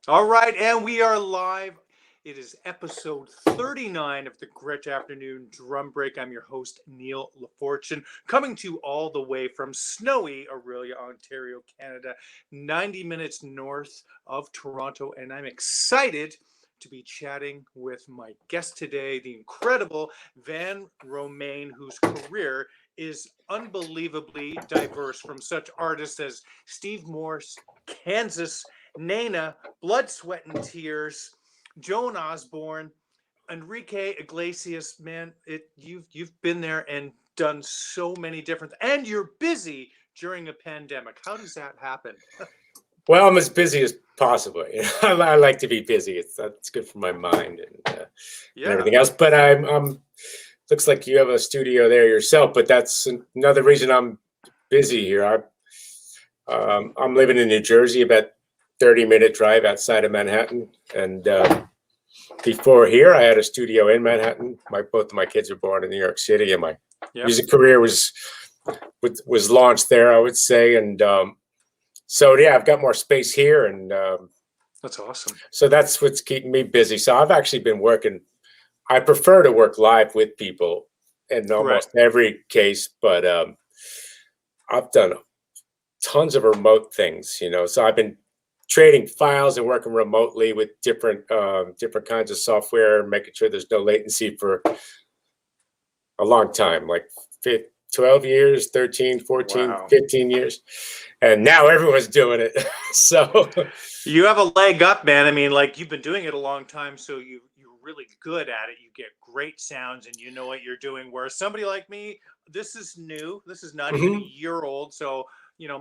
All right, and we are live. It is episode 39 of the Gretch Afternoon Drum Break. I'm your host, Neil LaFortune, coming to you all the way from snowy Aurelia, Ontario, Canada, 90 minutes north of Toronto. And I'm excited to be chatting with my guest today, the incredible Van Romaine, whose career is unbelievably diverse, from such artists as Steve Morse, Kansas, Nena, Blood, Sweat, and Tears, Joan Osborne, Enrique Iglesias. Man, you've been there and done so many different, and you're busy during a pandemic. How does that happen? Well, I'm as busy as possible. I like to be busy. It's good for my mind and Yeah. everything else. But I'm looks like you have a studio there yourself. But that's another reason I'm busy here. I'm living in New Jersey, about 30-minute drive outside of Manhattan. And before here, I had a studio in Manhattan. Both of my kids were born in New York City, and my music career was launched there, I would say. And so yeah, I've got more space here, and That's awesome. so that's what's keeping me busy. So I've actually been working. I prefer to work live with people in almost every case, but I've done tons of remote things. So I've been trading files and working remotely with different kinds of software, making sure there's no latency for a long time, like 12 years, 13, 14, 15 years. And now everyone's doing it. So you have a leg up, man. I mean, like, you've been doing it a long time, so you're really good at it. You get great sounds and you know what you're doing. Whereas somebody like me, this is new. This is not even a year old. So,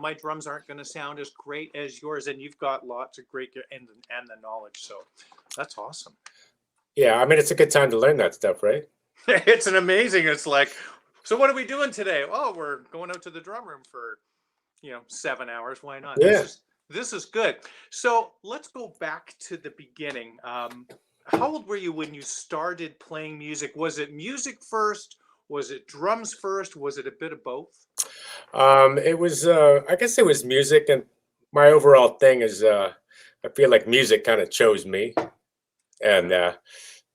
my drums aren't going to sound as great as yours. And you've got lots of great and the knowledge. So that's awesome. Yeah, I mean, it's a good time to learn that stuff, right? It's an amazing. It's like, so what are we doing today? Oh, we're going out to the drum room for 7 hours. Why not? Yeah. This is good. So let's go back to the beginning. How old were you when you started playing music? Was it music first? Was it drums first? Was it a bit of both? It was, I guess it was music. And my overall thing is, I feel like music kind of chose me. And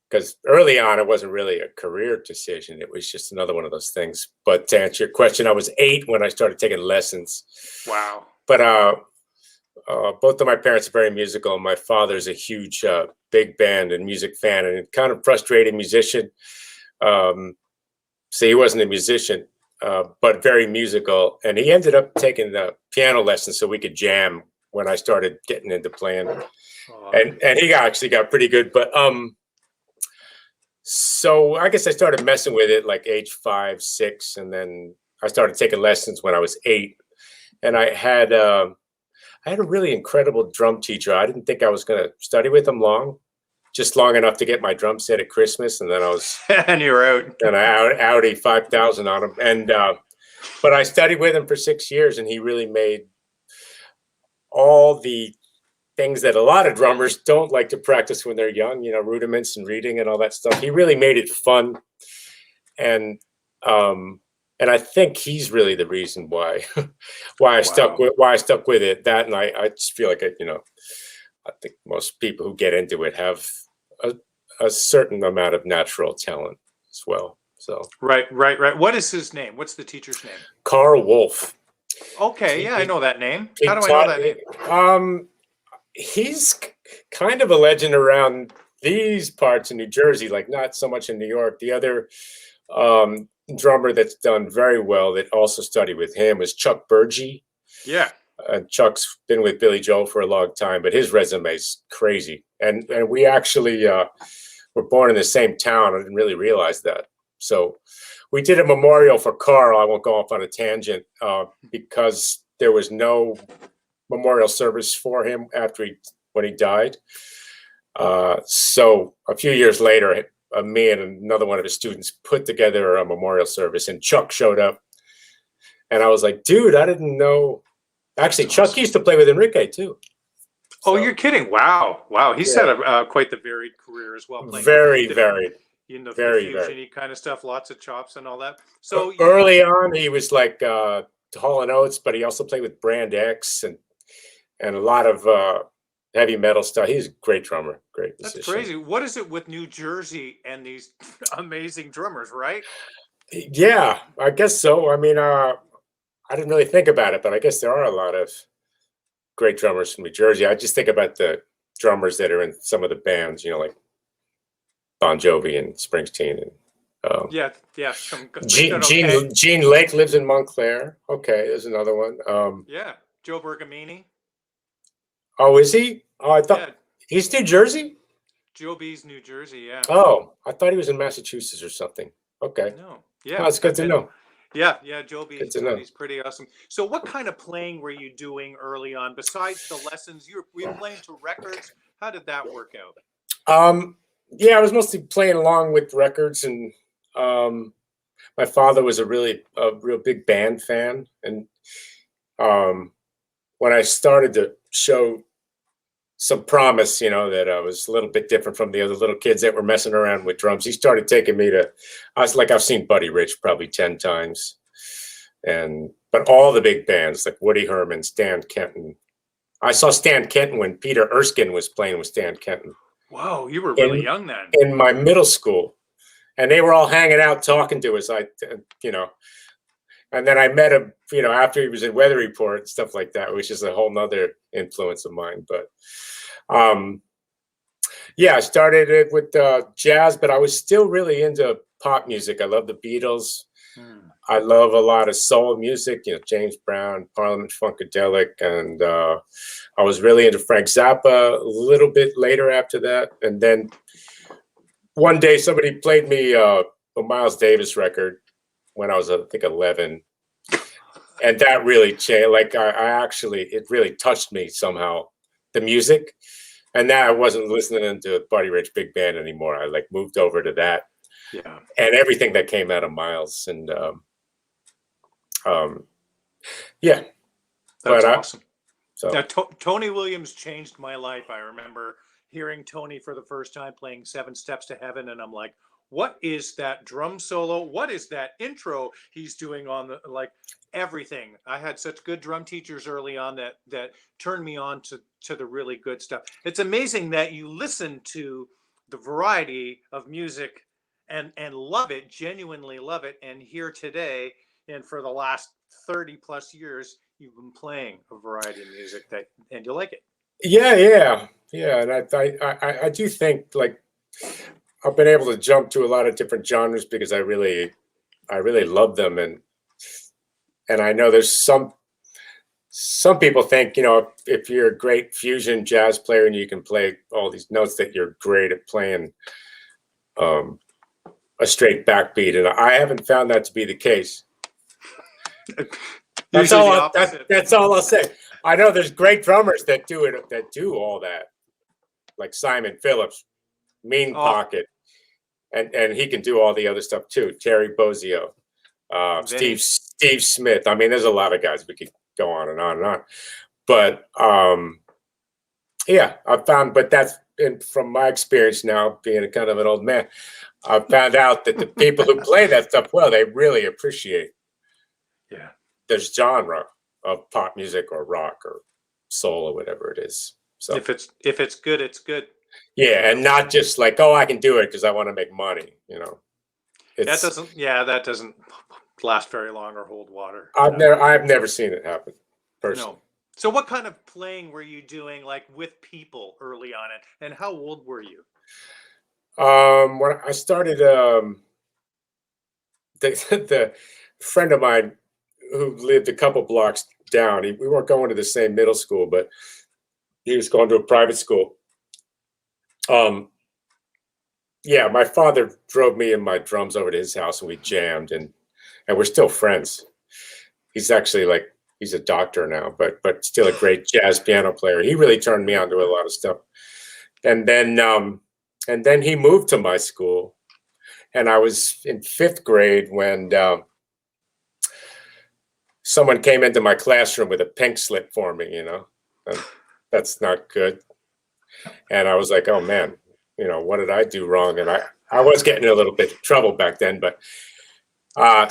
because early on, it wasn't really a career decision. It was just another one of those things. But to answer your question, I was 8 when I started taking lessons. Wow. But both of my parents are very musical. My father's a huge big band and music fan, and kind of frustrated musician. So he wasn't a musician, but very musical. And he ended up taking the piano lessons so we could jam when I started getting into playing. And he actually got pretty good. But so I guess I started messing with it like age 5, 6, and then I started taking lessons when I was 8. And I had a really incredible drum teacher. I didn't think I was going to study with him just long enough to get my drum set at Christmas, and then I was and you're out. And I Audi 5000 on him. And but I studied with him for 6 years, and he really made all the things that a lot of drummers don't like to practice when they're young, rudiments and reading and all that stuff. He really made it fun. And I think he's really the reason why I stuck with it. That, and I just feel like I think most people who get into it have a certain amount of natural talent as well. So right. What is his name? What's the teacher's name? Carl Wolfe. Okay, yeah, I know that name. How do I know that name? He's kind of a legend around these parts in New Jersey, like not so much in New York. The other drummer that's done very well that also studied with him was Chuck Burgey. Yeah. Chuck's been with Billy Joel for a long time, but his resume is crazy. And we actually were born in the same town. I didn't really realize that. So we did a memorial for Carl. I won't go off on a tangent because there was no memorial service for him when he died. So a few years later, me and another one of his students put together a memorial service, and Chuck showed up. And I was like, dude, I didn't know. Actually, Chuck used to play with Enrique too. So, you're kidding. Wow. He's had quite the varied career as well. Very varied. The fusion-y kind of stuff, lots of chops and all that. So early on, he was like Hall & Oates, but he also played with Brand X and a lot of heavy metal stuff. He's a great drummer, great That's musician. crazy. What is it with New Jersey and these amazing drummers, right? Yeah, I guess so. I mean, I didn't really think about it, but I guess there are a lot of great drummers from New Jersey. I just think about the drummers that are in some of the bands, like Bon Jovi and Springsteen and Yeah, yeah. Some Gene, good, okay. Gene Lake lives in Montclair. Okay, there's another one. Yeah, Joe Bergamini. Oh, is he? Oh, I thought Yeah, he's New Jersey. Joe B's New Jersey. Yeah. Oh, I thought he was in Massachusetts or something. Okay, No. oh, Yeah, that's good I've to been. know. Yeah. Good to know. Joby's pretty awesome. So, what kind of playing were you doing early on besides the lessons? Were you playing to records? How did that work out? Yeah, I was mostly playing along with records, and my father was a real big band fan, and when I started to show some promise, that I was a little bit different from the other little kids that were messing around with drums, he started taking me to. I've seen Buddy Rich probably 10 times, but all the big bands like Woody Herman, Stan Kenton. I saw Stan Kenton when Peter Erskine was playing with Stan Kenton. Wow, you were really young then. In my middle school, and they were all hanging out talking to us. And then I met him, after he was in Weather Report and stuff like that, which is a whole nother influence of mine. But yeah, I started it with jazz, but I was still really into pop music. I love the Beatles. I love a lot of soul music, James Brown, Parliament Funkadelic, and I was really into Frank Zappa a little bit later after that. And then one day somebody played me a Miles Davis record when I was, I think, 11. And that really changed. Like, it really touched me somehow, the music. And now I wasn't listening to Buddy Rich Big Band anymore. I moved over to that. Yeah. And everything that came out of Miles. And yeah. That's awesome. So now, Tony Williams changed my life. I remember hearing Tony for the first time playing Seven Steps to Heaven, and I'm like, what is that drum solo? What is that intro he's doing on the everything? I had such good drum teachers early on that turned me on to the really good stuff. It's amazing that you listen to the variety of music and love it, genuinely love it. And here today, and for the last 30 plus years, you've been playing a variety of music and you like it. Yeah. And I do think I've been able to jump to a lot of different genres because I really love them, and I know there's some people think if you're a great fusion jazz player and you can play all these notes that you're great at playing a straight backbeat, and I haven't found that to be the case. That's all I'll say. I know there's great drummers that do it, that do all that, like Simon Phillips, Mean Pocket, and he can do all the other stuff too. Terry Bozzio, Steve Smith. I mean, there's a lot of guys we could go on and on and on. But yeah, I found, but that's from my experience now, being a kind of an old man, I found out that the people who play that stuff well, they really appreciate this genre of pop music or rock or soul or whatever it is. So if it's good, it's good. Yeah, and not just like, oh, I can do it because I want to make money. That doesn't last very long or hold water. I've never seen it happen personally. No. So what kind of playing were you doing with people early on, and how old were you? When I started, the friend of mine who lived a couple blocks down, we weren't going to the same middle school, but he was going to a private school. Yeah, my father drove me and my drums over to his house, and we jammed, and we're still friends. He's actually he's a doctor now, but still a great jazz piano player. He really turned me on to a lot of stuff. And then he moved to my school, and I was in 5th grade when someone came into my classroom with a pink slip for me, and that's not good. And I was like, oh man, what did I do wrong? And I was getting in a little bit of trouble back then, but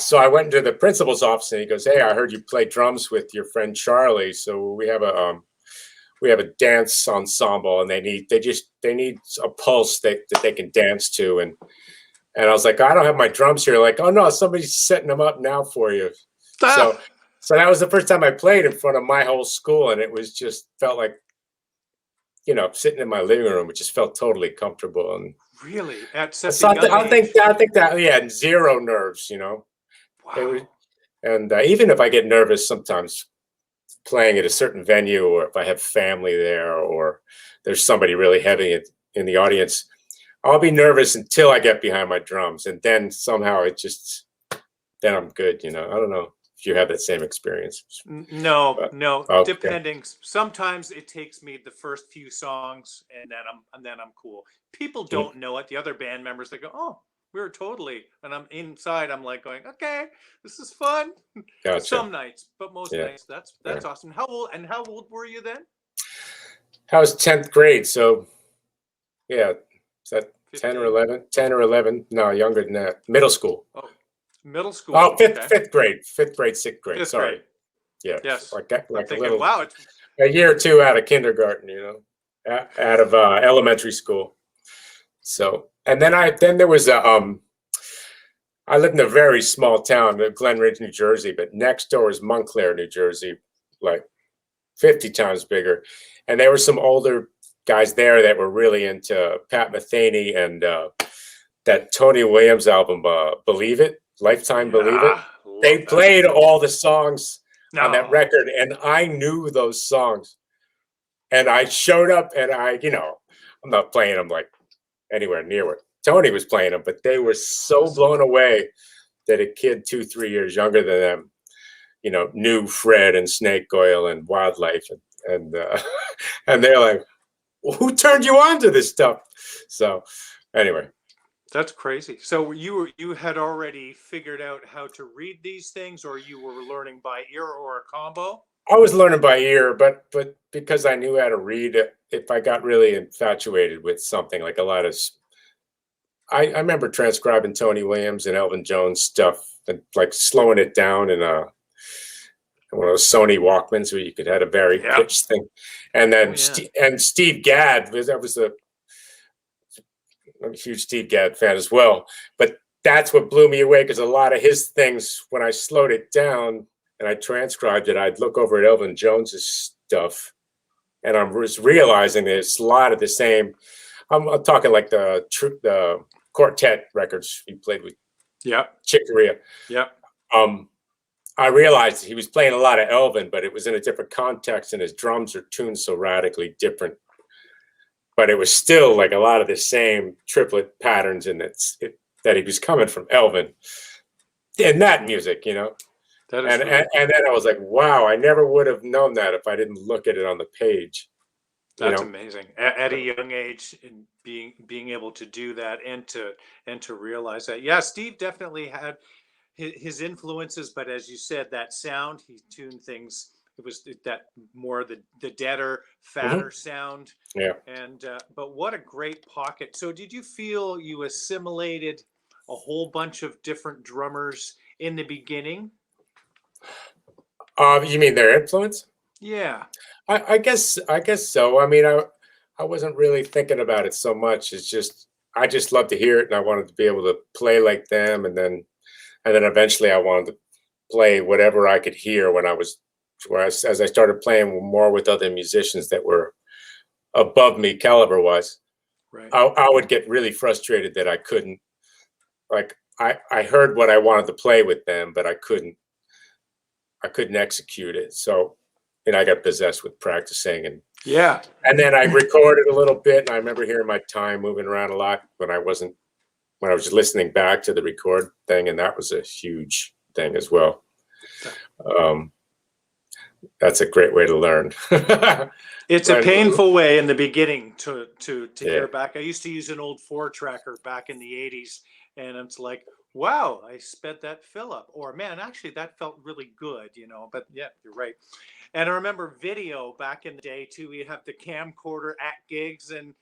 so I went into the principal's office, and he goes, hey, I heard you play drums with your friend Charlie. So we have we have a dance ensemble, and they need a pulse that they can dance to, and I was like, I don't have my drums here. Like, oh no, somebody's setting them up now for you. Ah! So that was the first time I played in front of my whole school, and it was just felt like, sitting in my living room. It just felt totally comfortable, and Really? At such so a young I think age? that yeah, and zero nerves. It was, Wow. and even if I get nervous sometimes playing at a certain venue, or if I have family there, or there's somebody really heavy in the audience, I'll be nervous until I get behind my drums, and then somehow then I'm good. I don't know if you have that same experience. No, But, no. okay, Depending. Sometimes it takes me the first few songs, and then I'm cool. People mm, don't know it. The other band members, they go, "Oh, we were totally," and I'm inside. I'm like going, "Okay, this is fun." gotcha. Some nights, but most Yeah, nights, that's yeah. that's awesome. How old were you then? I was 10th grade, so yeah, is that 10 or 15? 11? 10 or 11? No, younger than that. Middle school. Oh, middle school. Oh, fifth Okay, fifth grade, 5th grade, 6th grade. fifth Sorry, grade. yeah, Yes, I'm like thinking, wow, it's a year or two out of kindergarten, out of elementary school. So, and then there was I lived in a very small town, Glen Ridge, New Jersey, but next door is Montclair, New Jersey, like 50 times bigger. And there were some older guys there that were really into Pat Metheny and that Tony Williams album, Believe It, Lifetime Believe It. yeah, They love that played song. all the songs on that No, record, and I knew those songs. And I showed up, and I'm not playing them like anywhere near what Tony was playing them, but they were so awesome. blown away that a kid 2, 3 years younger than them, knew Fred and Snake Oil and Wildlife, and and they're like, "Who turned you on to this stuff?" So, anyway, That's crazy. So you had already figured out how to read these things, or you were learning by ear, or a combo? I was learning by ear, but because I knew how to read, if I got really infatuated with something, like a lot of, I remember transcribing Tony Williams and Elvin Jones stuff and like slowing it down in one of those Sony Walkmans where you could have a very Yeah. pitched thing, and Oh then yeah. Steve Gadd I'm a huge Steve Gadd fan as well, but that's what blew me away, because a lot of his things, when I slowed it down and I transcribed it, I'd look over at Elvin Jones's stuff, and I was realizing there's a lot of the same. I'm talking like the quartet records he played with Yeah. Chick Corea. Yeah. Um, I realized he was playing a lot of Elvin, but it was in a different context, and his drums are tuned so radically different. But it was still like a lot of the same triplet patterns, and that he was coming from Elvin in that music, That is And, really and cool. and then I was like, wow, I never would have known that if I didn't look at it on the page, you That's know. amazing. At a young age, and being able to do that, and to realize that. Yeah, Steve definitely had his influences, but as you said, that sound, he tuned things. It was that more the deader, Hmm. fatter sound, Yeah. and but what a great pocket. So, did you feel you assimilated a whole bunch of different drummers in the beginning? You mean their influence? Yeah, I guess so. I mean, I wasn't really thinking about it so much. It's just I just love to hear it, and I wanted to be able to play like them, and then eventually I wanted to play whatever I could hear as I started playing more with other musicians that were above me caliber wise. right. I would get really frustrated that I couldn't, like, I heard what I wanted to play with them, but I couldn't execute it. So, I got possessed with practicing, Yeah, and then I recorded a little bit, and I remember hearing my time moving around a lot when I was just listening back to the record thing, and that was a huge thing as well. Um, that's a great way to learn. it's a Learn, painful way in the beginning to yeah. hear back. I used to use an old four tracker back in the 80s, and it's like, wow, I sped that fill up, or man, actually that felt really good. But yeah, you're right. And I remember video back in the day too. We'd have the camcorder at gigs, and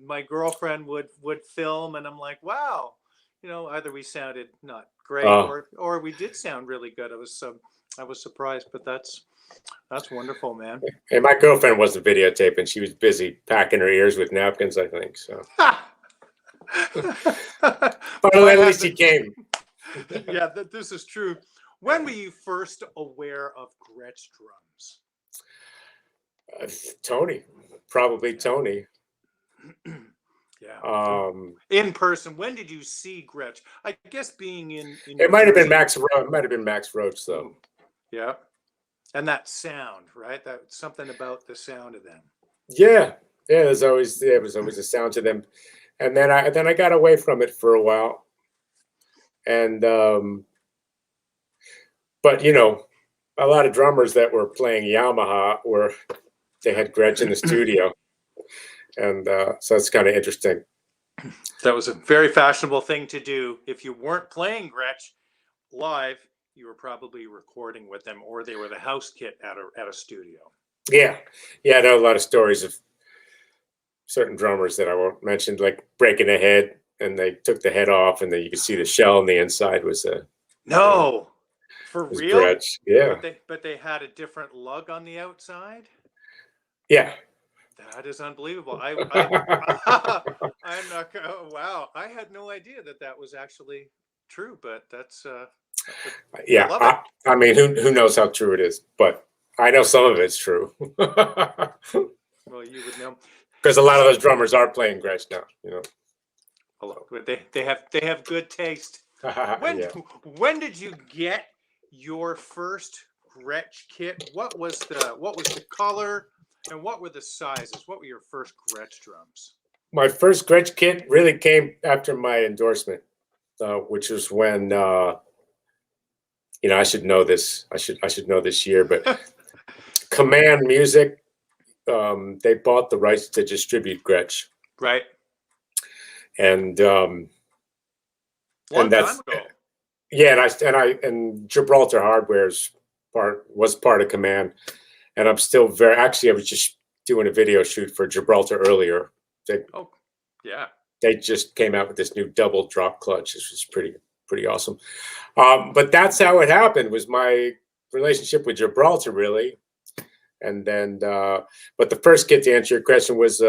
my girlfriend would film, and I'm like, wow, either we sounded not great, Uh, or we did sound really good. I was surprised, but That's wonderful, man. And my girlfriend wasn't videotaping. She was busy packing her ears with napkins, I think. So, but at least he came. Yeah, this is true. When were you first aware of Gretsch drums? Tony, probably Tony. Yeah. In person. When did you see Gretsch? I guess being in it might have been Max. It might have been Max Roach, though. Yeah. And that sound, right? That something about the sound of them. Yeah. Yeah. There was always a sound to them. And then I got away from it for a while. And but you know, a lot of drummers that were playing Yamaha they had Gretsch in the studio. And so it's kind of interesting. That was a very fashionable thing to do. If you weren't playing Gretsch live, you were probably recording with them, or they were the house kit at a studio. Yeah. Yeah, there are a lot of stories of certain drummers that I won't mention, like breaking a head, and they took the head off, and then you could see the shell on the inside was for was real. Gretsch. Yeah. But they had a different lug on the outside. Yeah. That is unbelievable. I'm not. Wow, I had no idea that was actually true. But that's yeah. I mean, who knows how true it is? But I know some of it's true. Well, you would know, because a lot of those drummers are playing Gretsch now. You know, they have good taste. When did you get your first Gretsch kit? What was the color? And what were the sizes? What were your first Gretsch drums? My first Gretsch kit really came after my endorsement, which was when I should know this. I should know this year, but Command Music, they bought the rights to distribute Gretsch. Right. And long time ago. Yeah, and Gibraltar Hardware was part of Command. And I'm still I was just doing a video shoot for Gibraltar earlier. They just came out with this new double drop clutch. This was pretty awesome. But that's how it happened, was my relationship with Gibraltar, really. And then, but the first kit, to answer your question, was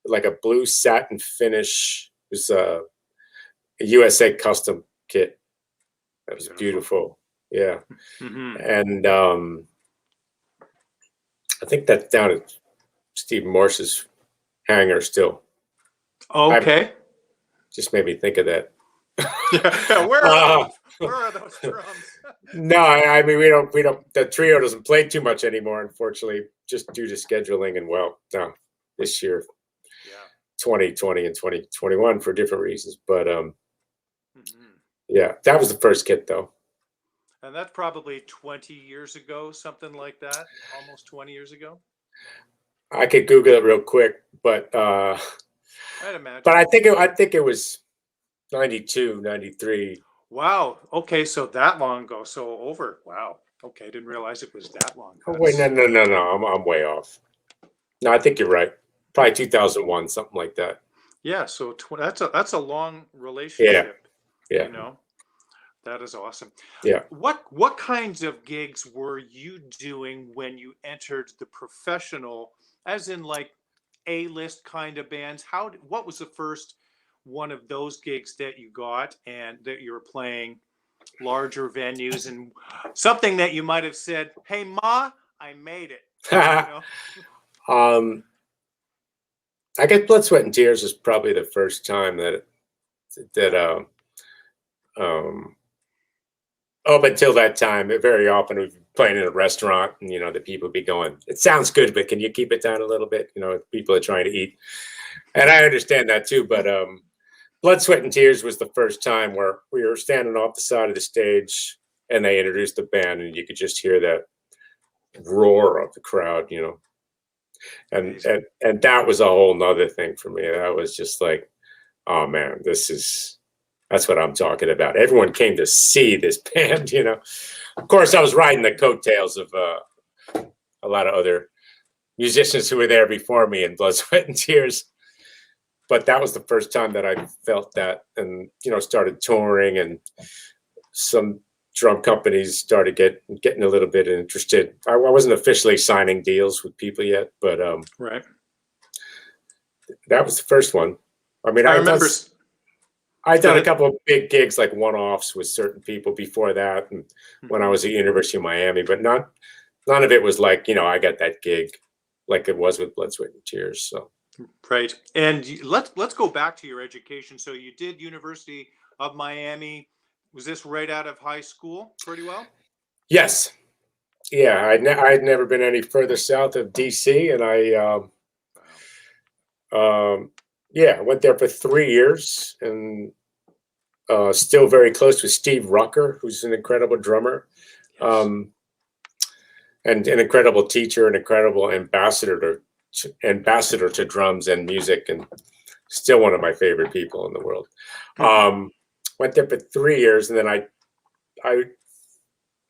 like a blue satin finish. It was a USA custom kit. That was beautiful. Yeah. Mm-hmm. And I think that's down at Steve Morse's hangar still. Okay. Just made me think of that. Yeah, where are those drums? No, I mean we don't. The trio doesn't play too much anymore, unfortunately, just due to scheduling and this year, 2020 and 2021 for different reasons. But yeah, that was the first kit though. And that's probably 20 years ago, something like that. Almost 20 years ago. I could Google it real quick, but I'd imagine. But I think it was 92, 93. Wow. Okay, so that long ago. So over. Wow. Okay, didn't realize it was that long. Oh, wait, no. I'm way off. No, I think you're right. Probably 2001, something like that. Yeah. So that's a long relationship. Yeah. You know. That is awesome. Yeah. What kinds of gigs were you doing when you entered the professional, as in like A-list kind of bands? What was the first one of those gigs that you got, and that you were playing larger venues, and something that you might have said, "Hey Ma, I made it." You know? I guess Blood, Sweat, and Tears was probably the first time that up until that time, very often we'd be playing in a restaurant, and the people would be going, "It sounds good, but can you keep it down a little bit?" People are trying to eat, and I understand that too. But Blood, Sweat, and Tears was the first time where we were standing off the side of the stage, and they introduced the band, and you could just hear that roar of the crowd, and that was a whole nother thing for me. That was just like, oh man, that's what I'm talking about. Everyone came to see this band, Of course, I was riding the coattails of a lot of other musicians who were there before me in Blood, Sweat, and Tears. But that was the first time that I felt that, and started touring, and some drum companies started getting a little bit interested. I wasn't officially signing deals with people yet, but Right. that was the first one. I mean, I remember. I'd Go done a ahead. couple of big gigs, like one-offs with certain people before that, and when I Mhm. was at University of Miami, but none of it was like, I got that gig like it was with Blood, Sweat, and Tears. So Right. And let's go back to your education. So you did University of Miami. Was this right out of high school? Pretty well. yes, yeah, I'd never been any further south of DC, and Wow. yeah, went there for 3 years, and still very close with Steve Rucker, who's an incredible drummer. Yes. And an incredible teacher, an incredible ambassador to drums and music, and still one of my favorite people in the world. Mhm. Went there for 3 years, and then I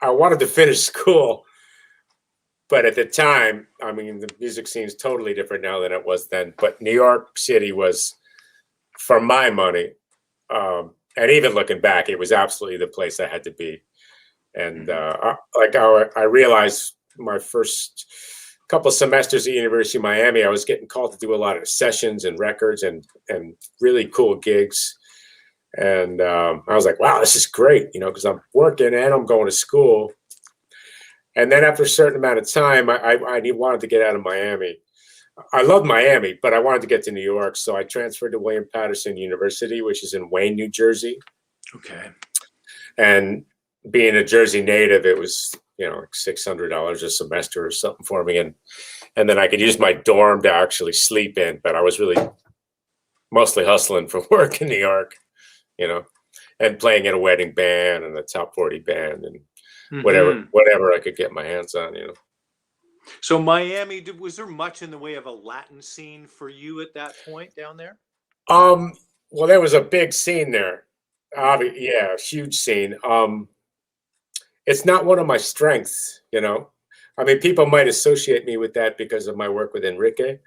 I wanted to finish school, but at the time, I mean, the music scene is totally different now than it was then. But New York City was, for my money, and even looking back, it was absolutely the place I had to be. And Mhm. I realized my first couple semesters at University of Miami, I was getting called to do a lot of sessions and records and really cool gigs. And I was like, wow, this is great, because I'm working and I'm going to school. And then after a certain amount of time, I wanted to get out of Miami. I love Miami, but I wanted to get to New York. So I transferred to William Patterson University, which is in Wayne, New Jersey. Okay. And being a Jersey native, it was, like $600 a semester or something for me. And then I could use my dorm to actually sleep in, but I was really mostly hustling for work in New York, you know, and playing in a wedding band and a top 40 band and whatever, Hmm. whatever I could get my hands on. So Miami, was there much in the way of a Latin scene for you at that point down there? Um, well, there was a big scene there. Hmm. Yeah, a huge scene. It's not one of my strengths. I mean, people might associate me with that because of my work with Enrique.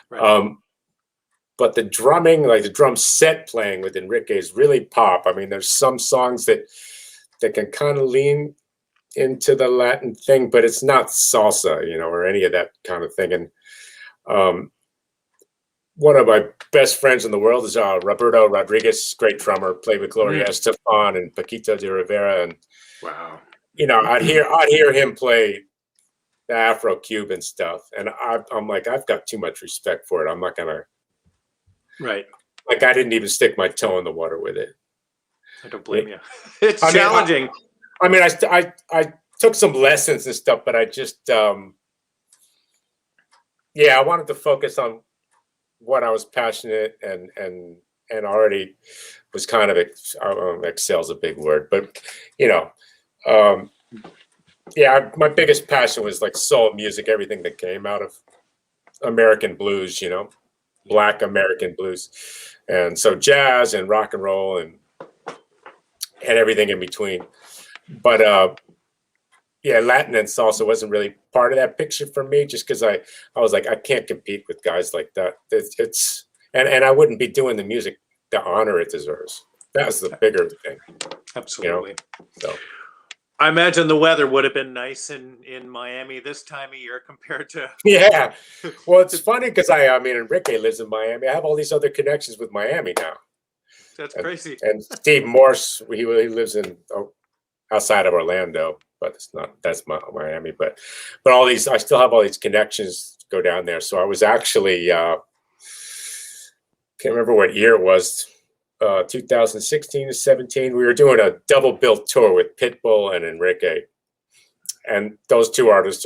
Right. Um, but the drumming, like the drum set playing with Enrique, is really pop. I mean, there's some songs that can kind of lean into the Latin thing, but it's not salsa, or any of that kind of thing. And um, one of my best friends in the world is Roberto Rodriguez, great drummer, played with Gloria Mm. Estefan and Paquito de Rivera, and Wow. I'd hear him play the Afro-Cuban stuff, and I'm like, I've got too much respect for it. I'm not gonna Right. like, I didn't even stick my toe in the water with it. I don't Yeah. blame you. It's I mean, challenging. I took some lessons and stuff, but I just yeah, I wanted to focus on what I was passionate and already was kind of excel's a big word, but you know, um, yeah, my biggest passion was like soul music, everything that came out of American blues, Yeah. Black American blues, and so jazz and rock and roll and everything in between. But yeah, Latin and salsa wasn't really part of that picture for me, just because I was like, I can't compete with guys like that. It's and I wouldn't be doing the music the honor it deserves. That's the bigger thing, you know. Absolutely. So I imagine the weather would have been nice in Miami this time of year compared to. yeah, well, it's funny because I mean, Enrique lives in Miami. I have all these other connections with Miami now, That's and crazy. and Steve Morse, he lives in outside of Orlando, but that's Miami. But all these, I still have all these connections to go down there. So I was actually can't remember what year it was, 2016 to 17. We were doing a double bill tour with Pitbull and Enrique, and those two artists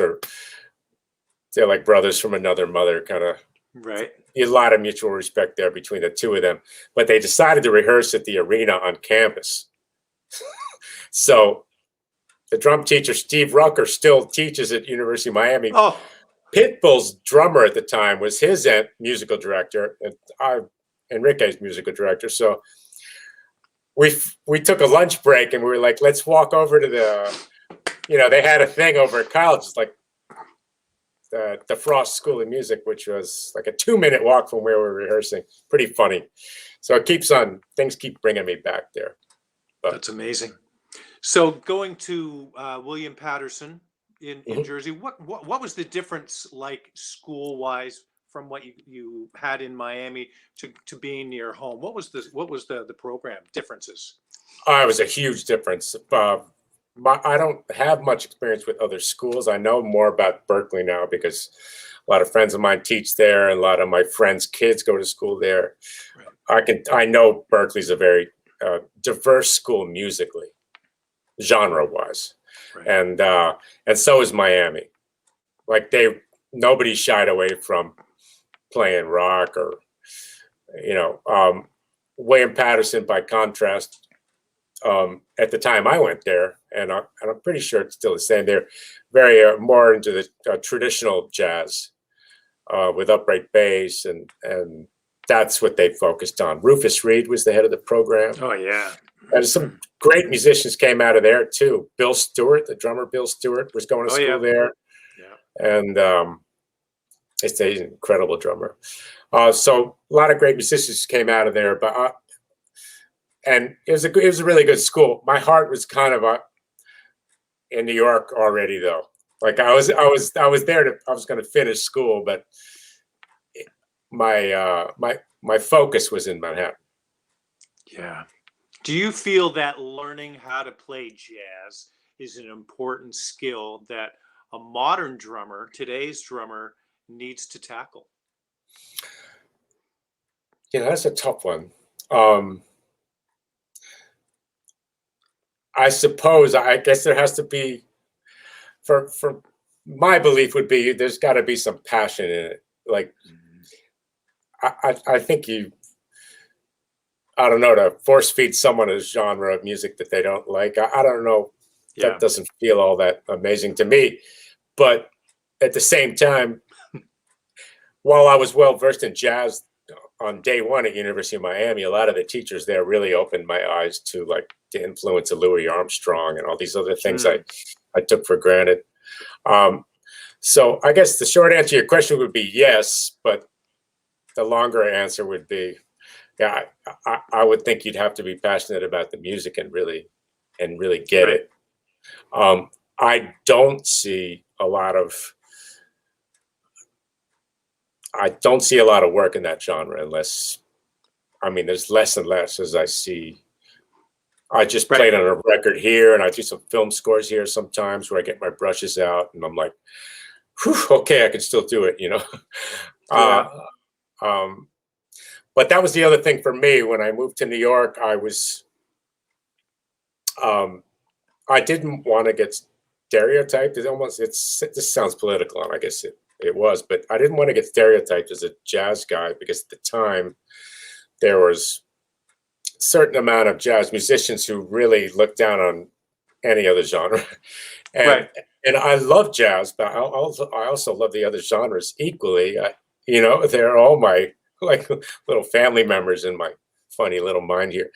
they're like brothers from another mother, kind of. Right. A lot of mutual respect there between the two of them, but they decided to rehearse at the arena on campus. So the drum teacher, Steve Rucker, still teaches at University of Miami. Oh, Pitbull's drummer at the time was his musical director, and Enrique's musical director. So we took a lunch break and we were like, let's walk over to they had a thing over at college, it's like the Frost School of Music, which was like a 2-minute walk from where we were rehearsing. Pretty funny. So things keep bringing me back there. But that's amazing. So going to William Patterson in Mhm. Jersey, what was the difference like school wise from what you had in Miami to being near home? What was the program differences? It was a huge difference. I don't have much experience with other schools. I know more about Berkeley now because a lot of friends of mine teach there, and a lot of my friends' kids go to school there. Right, I know Berkeley's a very diverse school musically, genre-wise, right. and uh, and so is Miami. Like nobody shied away from playing rock or you know. William Patterson, by contrast, at the time I went there, and I'm pretty sure it's still the same. They're very more into the traditional jazz with upright bass, and that's what they focused on. Rufus Reed was the head of the program, Oh yeah. and some great musicians came out of there too. Bill Stewart, the drummer Bill Stewart, was going to Oh yeah. school there, Yeah. and he's an incredible drummer. So a lot of great musicians came out of there, but and it was a really good school. My heart was kind of in New York already, though. Like I was there I was going to finish school, but my focus was in Manhattan. Yeah. Do you feel that learning how to play jazz is an important skill that a modern drummer, today's drummer, needs to tackle? You know, that's a tough one. Um, I suppose I guess there has to be for my belief would be there's got to be some passion in it. Like Mhm. I think I don't know, to force feed someone a genre of music that they don't like. I don't know. That Yeah. doesn't feel all that amazing to me. But at the same time, while I was well versed in jazz on day one at University of Miami, a lot of the teachers there really opened my eyes to like the influence of Louis Armstrong and all these other things Mm, I took for granted. Um, so I guess the short answer to your question would be yes, but the longer answer would be yeah. I would think you'd have to be passionate about the music and really get right. it. I don't see a lot of I don't see a lot of work in that genre unless I mean there's less and less as I see. I just Right. played on a record here and I do some film scores here sometimes where I get my brushes out and I'm like, whew, okay, I can still do it, you know. Yeah. Uh, um, but that was the other thing for me when I moved to New York. Um, I didn't want to get stereotyped. This sounds political, and I guess it was, but I didn't want to get stereotyped as a jazz guy because at the time there was a certain amount of jazz musicians who really looked down on any other genre, and Right. and I love jazz, but I also love the other genres equally. You know, they're all my like little family members in my funny little mind here.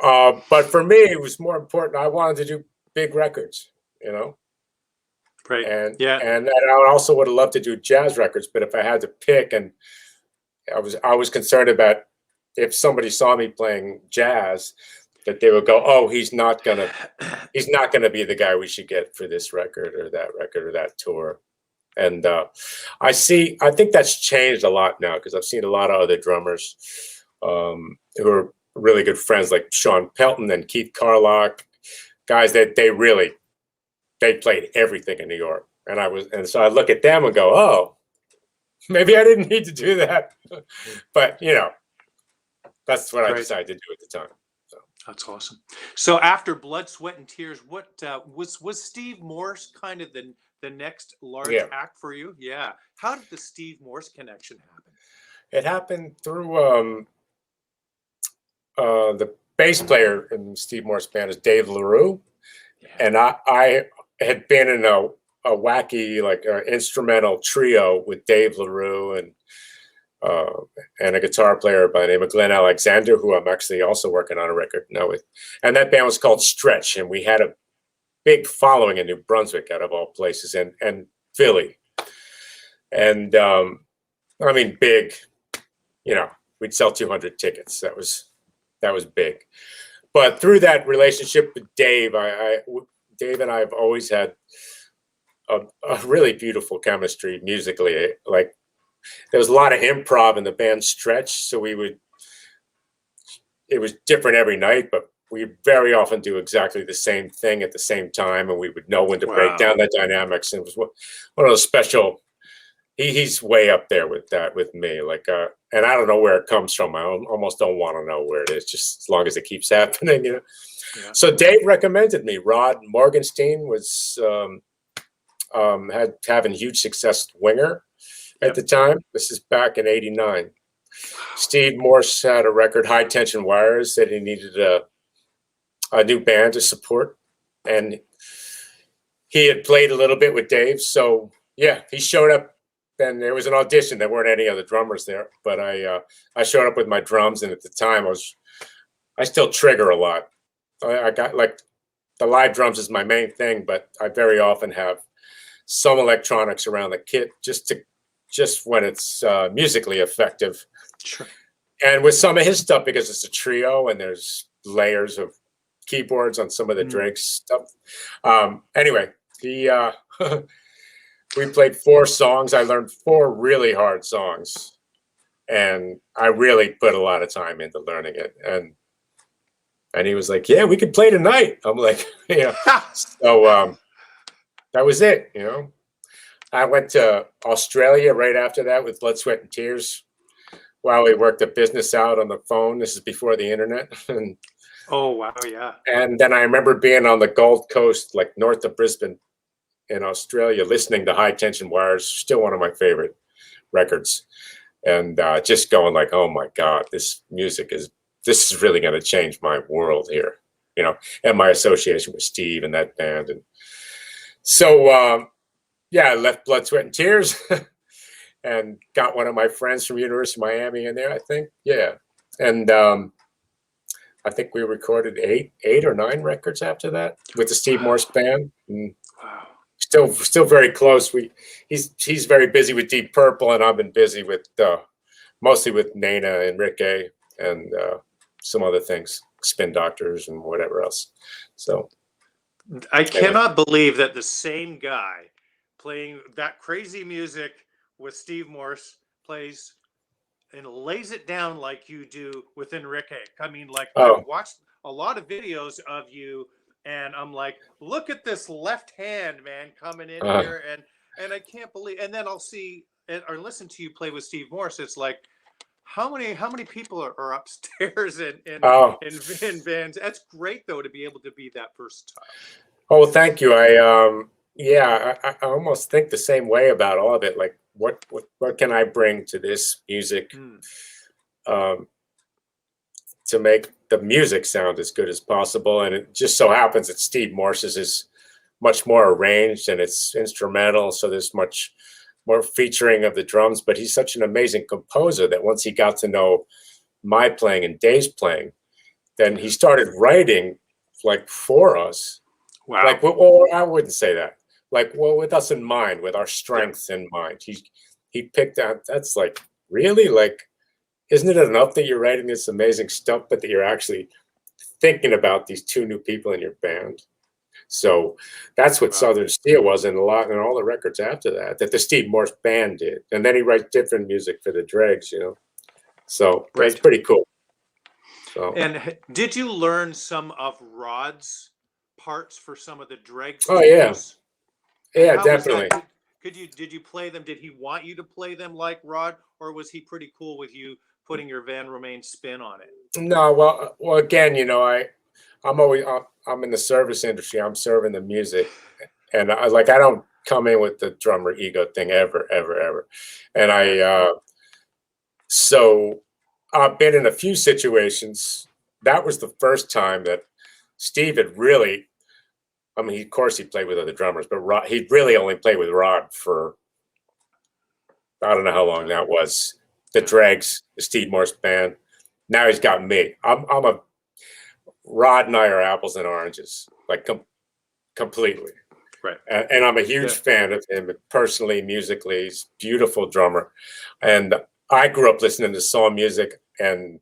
Um, but for me, it was more important. I wanted to do big records, you know, Right. Yeah. and I also would have loved to do jazz records. But if I had to pick, and I was concerned about if somebody saw me playing jazz, that they would go, "Oh, he's not gonna be the guy we should get for this record or that tour." And I think that's changed a lot now because I've seen a lot of other drummers who are really good friends, like Sean Pelton and Keith Carlock, guys that they played everything in New York, and so I look at them and go, oh, maybe I didn't need to do that, but you know, that's what I Right. decided to do at the time. So That's awesome. So after Blood, Sweat, and Tears, what was Steve Morse kind of the next large yeah, act for you? Yeah. How did the Steve Morse connection happen? it happened through the bass player in Steve Morse band is Dave LaRue, Yeah. and I had been in a wacky like instrumental trio with Dave LaRue uh, and a guitar player by the name of Glenn Alexander, who I'm actually also working on a record now with. And that band was called Stretch, and we had a big following in New Brunswick, out of all places, and Philly, and I mean big. You know, we'd sell 200 tickets. That was big. but through that relationship with Dave, Dave and I have always had a really beautiful chemistry musically. Like there was a lot of improv in the band Stretch, so it was different every night, but we very often do exactly the same thing at the same time, and we would know when to break down the dynamics. And it was one of those special. He's way up there with that with me. Like, and I don't know where it comes from. I almost don't want to know where it is, just as long as it keeps happening. You know. Yeah. So Dave recommended me. Rod Morgenstein was having huge success with Winger at the time. This is back in '89. Steve Morse had a record, High Tension Wires, that he needed a new band to support, and he had played a little bit with Dave. So yeah, he showed up. Then there was an audition. There weren't any other drummers there, but I showed up with my drums, and at the time I still trigger a lot. I got like the live drums is my main thing, but I very often have some electronics around the kit just when it's musically effective. Sure. And with some of his stuff, because it's a trio and there's layers of keyboards on some of the Drake's stuff. Anyway, we played 4 songs. I learned 4 really hard songs, and I really put a lot of time into learning it. And he was like, "Yeah, we could play tonight." I'm like, "Yeah." So that was it. You know, I went to Australia right after that with Blood, Sweat, and Tears. While we worked the business out on the phone. This is before the internet. And oh wow, yeah. And then I remember being on the Gold Coast, like north of Brisbane, in Australia, listening to High Tension Wires, still one of my favorite records, and just going like, oh my God, this is really going to change my world here, you know, and my association with Steve and that band. And so, yeah, I left Blood, Sweat, and Tears and got one of my friends from University of Miami in there, I think. Yeah. And I think we recorded 8 or 9 records after that with the Steve Morse band. And wow. Still very close. He's very busy with Deep Purple, and I've been busy with mostly with Nena, Enrique, and some other things, Spin Doctors and whatever else. So I cannot believe that the same guy playing that crazy music with Steve Morse plays and lays it down like you do with Enrique. I mean, like I've watched a lot of videos of you, and I'm like, look at this left hand, man, coming in here, and I can't believe. And then I'll see or listen to you play with Steve Morse. It's like, how many people are upstairs in bands? That's great though to be able to be that versatile. Oh, well, thank you. I almost think the same way about all of it. Like, what can I bring to this music to make the music sound as good as possible? And it just so happens that Steve Morse's is much more arranged and it's instrumental, so there's much more featuring of the drums. But he's such an amazing composer that once he got to know my playing and Dave's playing, then he started writing like for us. Wow. Like, well, I wouldn't say that. Like, well, with us in mind, with our strengths in mind, he picked out. That's like, really, like, isn't it enough that you're writing this amazing stuff, but that you're actually thinking about these 2 new people in your band? So that's what Southern Steel was, and all the records after that the Steve Morse band did, and then he writes different music for the Dregs, you know. So that's pretty cool. So, and did you learn some of Rod's parts for some of the Dregs? Oh yeah, definitely. Did you play them? Did he want you to play them like Rod, or was he pretty cool with you putting your Van Romaine spin on it? No, well, again, you know, I'm in the service industry. I'm serving the music, and I don't come in with the drummer ego thing ever. And so I've been in a few situations. That was the first time that Steve had really, I mean, of course he played with other drummers, but he really only played with Rod for, I don't know how long that was. The Dregs, the Steve Morse band. Now he's got me. Rod and I are apples and oranges, like completely. Right. And I'm a huge fan of him personally, musically. He's a beautiful drummer. And I grew up listening to soul music, and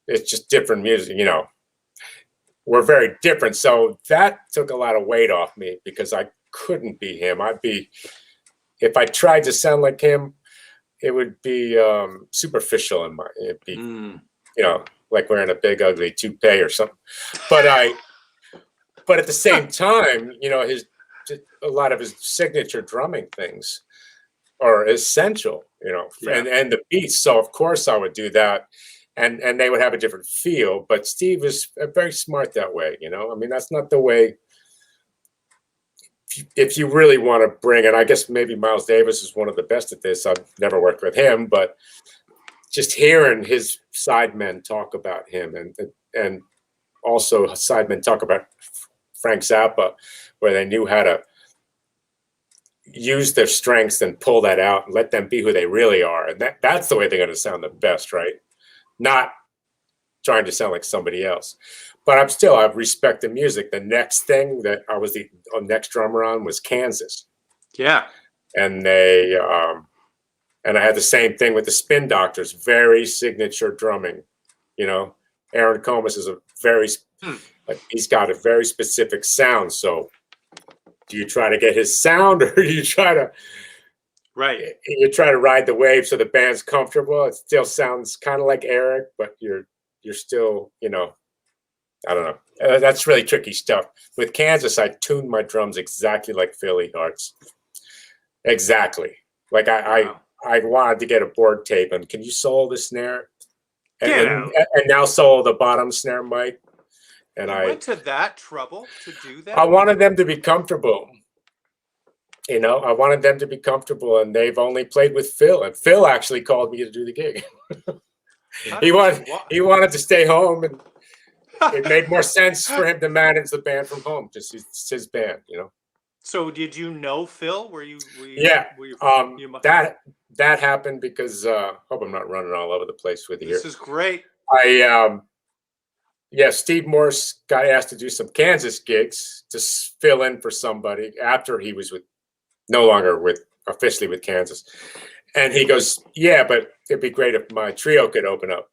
it's just different music, you know. were very different. So that took a lot of weight off me because I couldn't be him. If I tried to sound like him, it would be superficial in it'd be, like wearing a big ugly toupee or something. But at the same time, a lot of his signature drumming things are essential, and the beats. So of course I would do that, and they would have a different feel. But Steve was very smart that way, I mean, that's not the way. If you really want to bring, and I guess maybe Miles Davis is one of the best at this. I've never worked with him, but just hearing his sidemen talk about him, and also sidemen talk about Frank Zappa, where they knew how to use their strengths and pull that out and let them be who they really are. And that's the way they're going to sound the best, right? Not trying to sound like somebody else. But I respect the music. The next thing that I was the next drummer on was Kansas. Yeah. And and I had the same thing with the Spin Doctors, very signature drumming. Aaron Comas is he's got a very specific sound. So do you try to get his sound, or do you try to ride the wave so the band's comfortable? It still sounds kind of like Eric, but you're still, I don't know. That's really tricky stuff. With Kansas, I tuned my drums exactly like Philly Hearts. Exactly. Like I wanted to get a board tape and can you solo the snare? And now solo the bottom snare mic. And I went to that trouble to do that. I wanted them to be comfortable. I wanted them to be comfortable, and they've only played with Phil. And Phil actually called me to do the gig. He wanted to stay home, and it made more sense for him to manage the band from home. Just it's his band, So did you know Phil? Yeah. That happened because hope I'm not running all over the place with you here. This is great. Steve Morse got asked to do some Kansas gigs to fill in for somebody after he was no longer officially with Kansas. And he goes, yeah, but it'd be great if my trio could open up.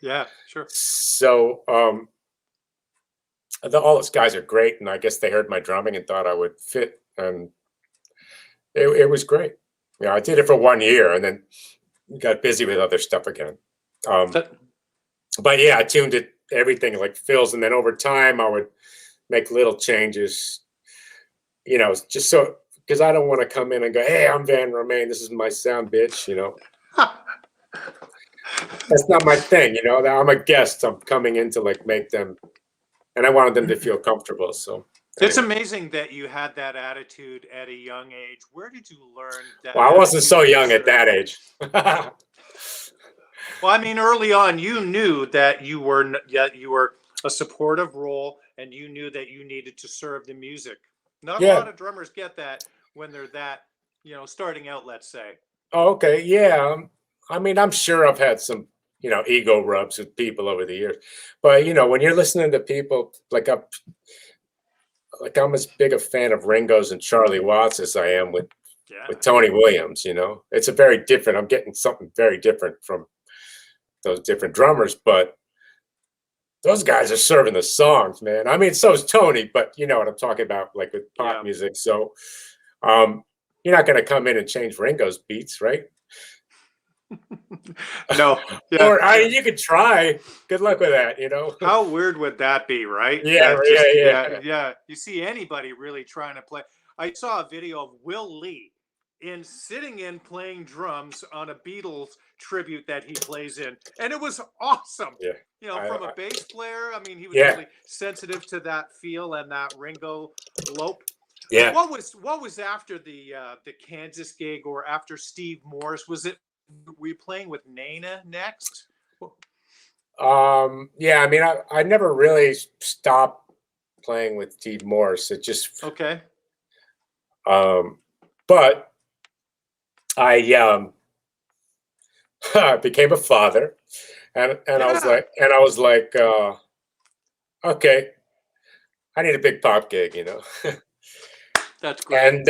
Yeah, sure. So all those guys are great, and I guess they heard my drumming and thought I would fit, and it was great. I did it for 1 year and then got busy with other stuff again. But yeah, I tuned it everything like Phil's, and then over time I would make little changes, just so, because I don't want to come in and go, hey, I'm Van Romaine, this is my sound, bitch. That's not my thing. I'm a guest. I'm coming in to make them, and I wanted them to feel comfortable. So it's amazing that you had that attitude at a young age. Where did you learn that? Well, I wasn't so young at that age. Well, I mean, early on, you knew that you were a supportive role, and you knew that you needed to serve the music. Not a lot of drummers get that when they're that, starting out, let's say. Oh, okay, yeah. I mean, I'm sure I've had some, ego rubs with people over the years, but when you're listening to people I'm as big a fan of Ringo's and Charlie Watts as I am with Tony Williams. It's a very different. I'm getting something very different from those different drummers, but those guys are serving the songs, man. I mean, so is Tony, but you know what I'm talking about, like with pop music. So you're not going to come in and change Ringo's beats, right? No. You could try. Good luck with that, How weird would that be, right? Yeah. You see anybody really trying to play. I saw a video of Will Lee sitting in playing drums on a Beatles tribute that he plays in, and it was awesome. From a bass player, I mean, he was really sensitive to that feel and that Ringo lope. Yeah. What was after the Kansas gig, or after Steve Morse? Were you playing with Nena next? Yeah, I mean, I never really stopped playing with Steve Morse. It just but I became a father, and I was like, okay, I need a big pop gig, That's great. And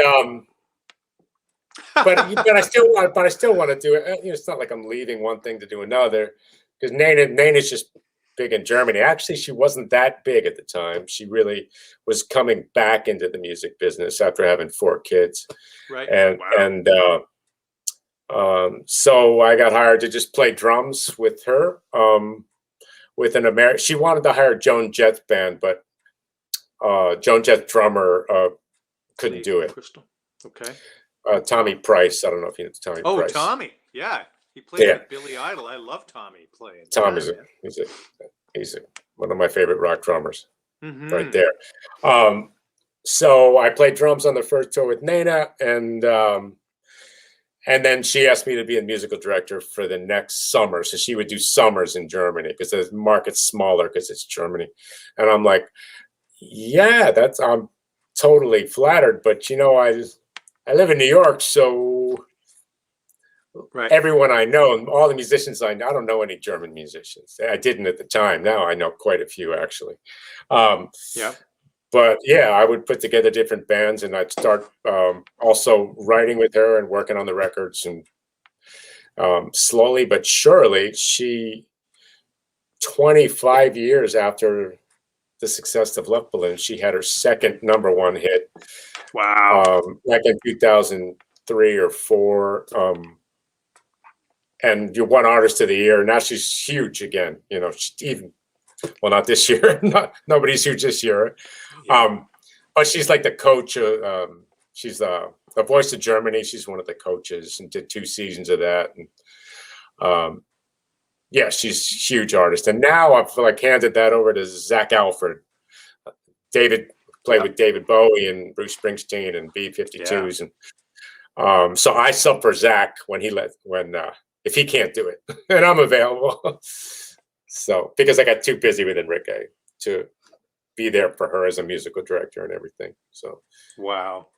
but I still want to do it. It's not like I'm leaving one thing to do another, because Nena's just big in Germany. Actually, she wasn't that big at the time. She really was coming back into the music business after having 4 kids. Right. And Wow. so I got hired to just play drums with her. With an American, she wanted to hire Joan Jett's band, but Joan Jett's drummer couldn't do it. Crystal. Okay. Tommy Price. I don't know if you know Tommy Oh, Price. Tommy. Yeah. He played Yeah. with Billy Idol. I love Tommy playing. Tommy's Yeah, he's one of my favorite rock drummers. man. Right there. So I played drums on the first tour with Nena, and then she asked me to be a musical director for the next summer. So she would do summers in Germany because the market's smaller because it's Germany. And I'm like, yeah, I'm totally flattered, but I live in New York, so Right. everyone I know, and all the musicians I know, I don't know any German musicians. I didn't at the time. Now I know quite a few, actually. Yeah. But yeah, I would put together different bands, and I'd start also writing with her and working on the records. And slowly but surely, 25 years after the success of Left Balloon, she had her second #1 hit. Wow. Like in 2003 or 4. And you won Artist of the Year. Now she's huge again. Well, not this year. Nobody's huge this year. Yeah. But she's like the coach. She's the voice of Germany. She's one of the coaches and did 2 seasons of that. And yeah, she's a huge artist. And now I've handed that over to Zach Alford. David played with David Bowie and Bruce Springsteen and B-52s. And so I sub for Zach if he can't do it, and I'm available. So because I got too busy with Enrique to be there for her as a musical director and everything. So Wow.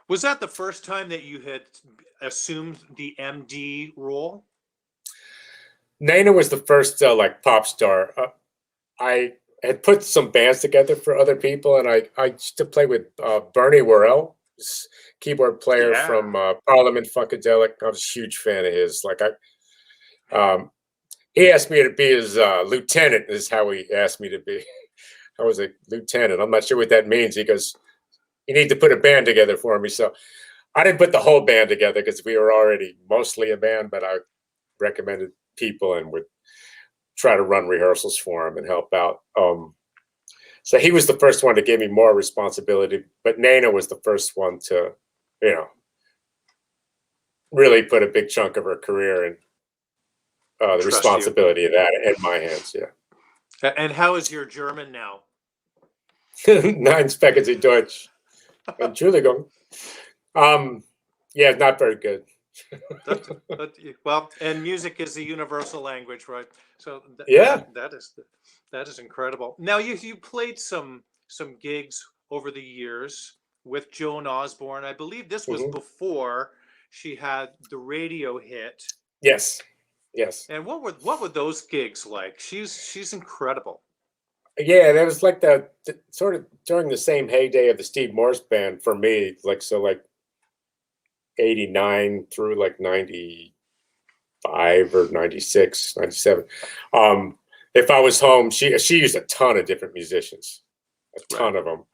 Was that the first time that you had assumed the MD role? Nena was the first pop star. I had put some bands together for other people, and I used to play with Bernie Worrell, keyboard player from Parliament Funkadelic. I was a huge fan of his. He asked me to be his lieutenant, is how he asked me to be. I was a lieutenant. I'm not sure what that means. He goes, you need to put a band together for me. So I didn't put the whole band together because we were already mostly a band, but I recommended people and would try to run rehearsals for him and help out. So he was the first one to give me more responsibility, but Nena was the first one to, really put a big chunk of her career in the responsibility of that in my hands. Yeah. And how is your German now? Nein, sprechen Sie Deutsch. Entschuldigung. Yeah, not very good. Well, and music is the universal language, right? So that is incredible. Now you played some gigs over the years with Joan Osborne. I believe this was before she had the radio hit. Yes. And what were those gigs like? She's incredible. Yeah, that was like the sort of during the same heyday of the Steve Morse band for me. 89 through 95 or 96, 97. If I was home, she used a ton of different musicians, a ton of them.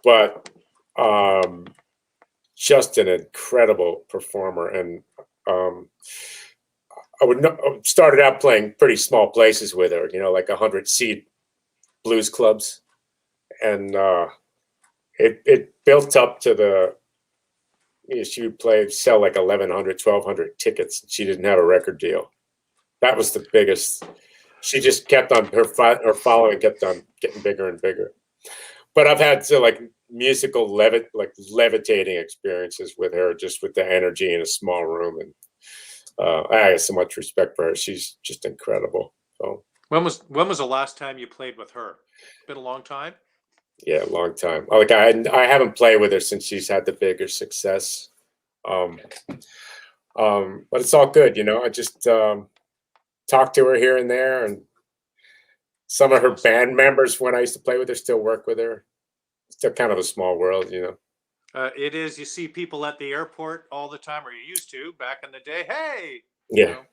But just an incredible performer. And I started out playing pretty small places with her, 100-seat blues clubs. And it built up to she would sell 1,100, 1,200 tickets. She didn't have a record deal. That was the biggest. She just kept on, her following kept on getting bigger and bigger. But I've had musical levitating experiences with her, just with the energy in a small room. And I have so much respect for her. She's just incredible. So when was the last time you played with her? Been a long time? Yeah, a long time. I haven't played with her since she's had the bigger success. But it's all good, I just talk to her here and there, and some of her band members when I used to play with her still work with her. Still kind of a small world, It is. You see people at the airport all the time, or you used to back in the day. Hey, yeah,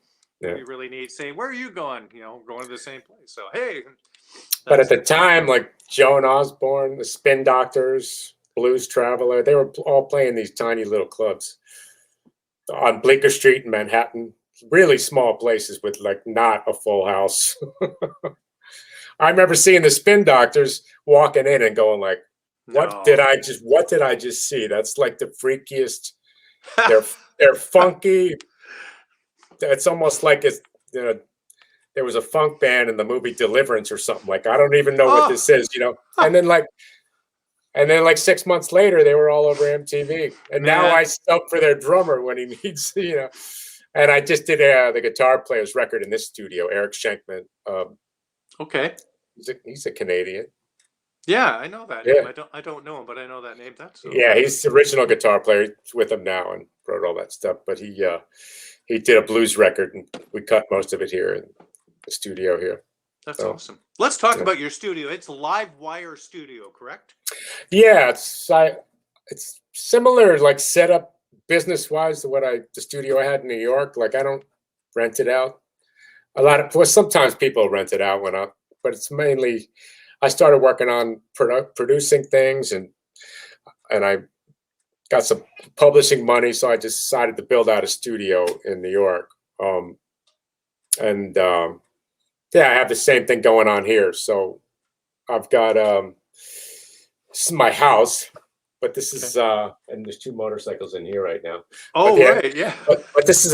Yeah. Be really neat saying, where are you going? You know, going to the same place. So, hey. But at the time, like Joan Osborne, the Spin Doctors, Blues Traveler, they were all playing these tiny little clubs on Bleecker Street in Manhattan. Really small places with like not a full house. I remember seeing the Spin Doctors walking in and going like, what did I just see? That's like the freakiest. They're funky. It's almost like it's, you know, there was a funk band in the movie Deliverance or something. Like, I don't even know what this is, you know. And then like 6 months later, they were all over MTV. And now I sub for their drummer when he needs, you know. And I just did the guitar player's record in this studio, Eric Schenkman. Okay. He's a Canadian. Yeah, I know that name. I don't know him, but I know that name. That's yeah, he's the original guitar player. He's with him now and wrote all that stuff. But he did a blues record, and we cut most of it here in the studio here. That's awesome. Let's talk about your studio. It's Live Wire Studio, correct? Yeah, it's similar, like setup business wise to the studio I had in New York. Like, I don't rent it out. Sometimes people rent it out but it's mainly, I started working on producing things, and I got some publishing money, so I just decided to build out a studio in New York. Yeah, I have the same thing going on here. So I've got this is my house, but this is and there's 2 motorcycles in here right now. Oh, right, yeah. But this is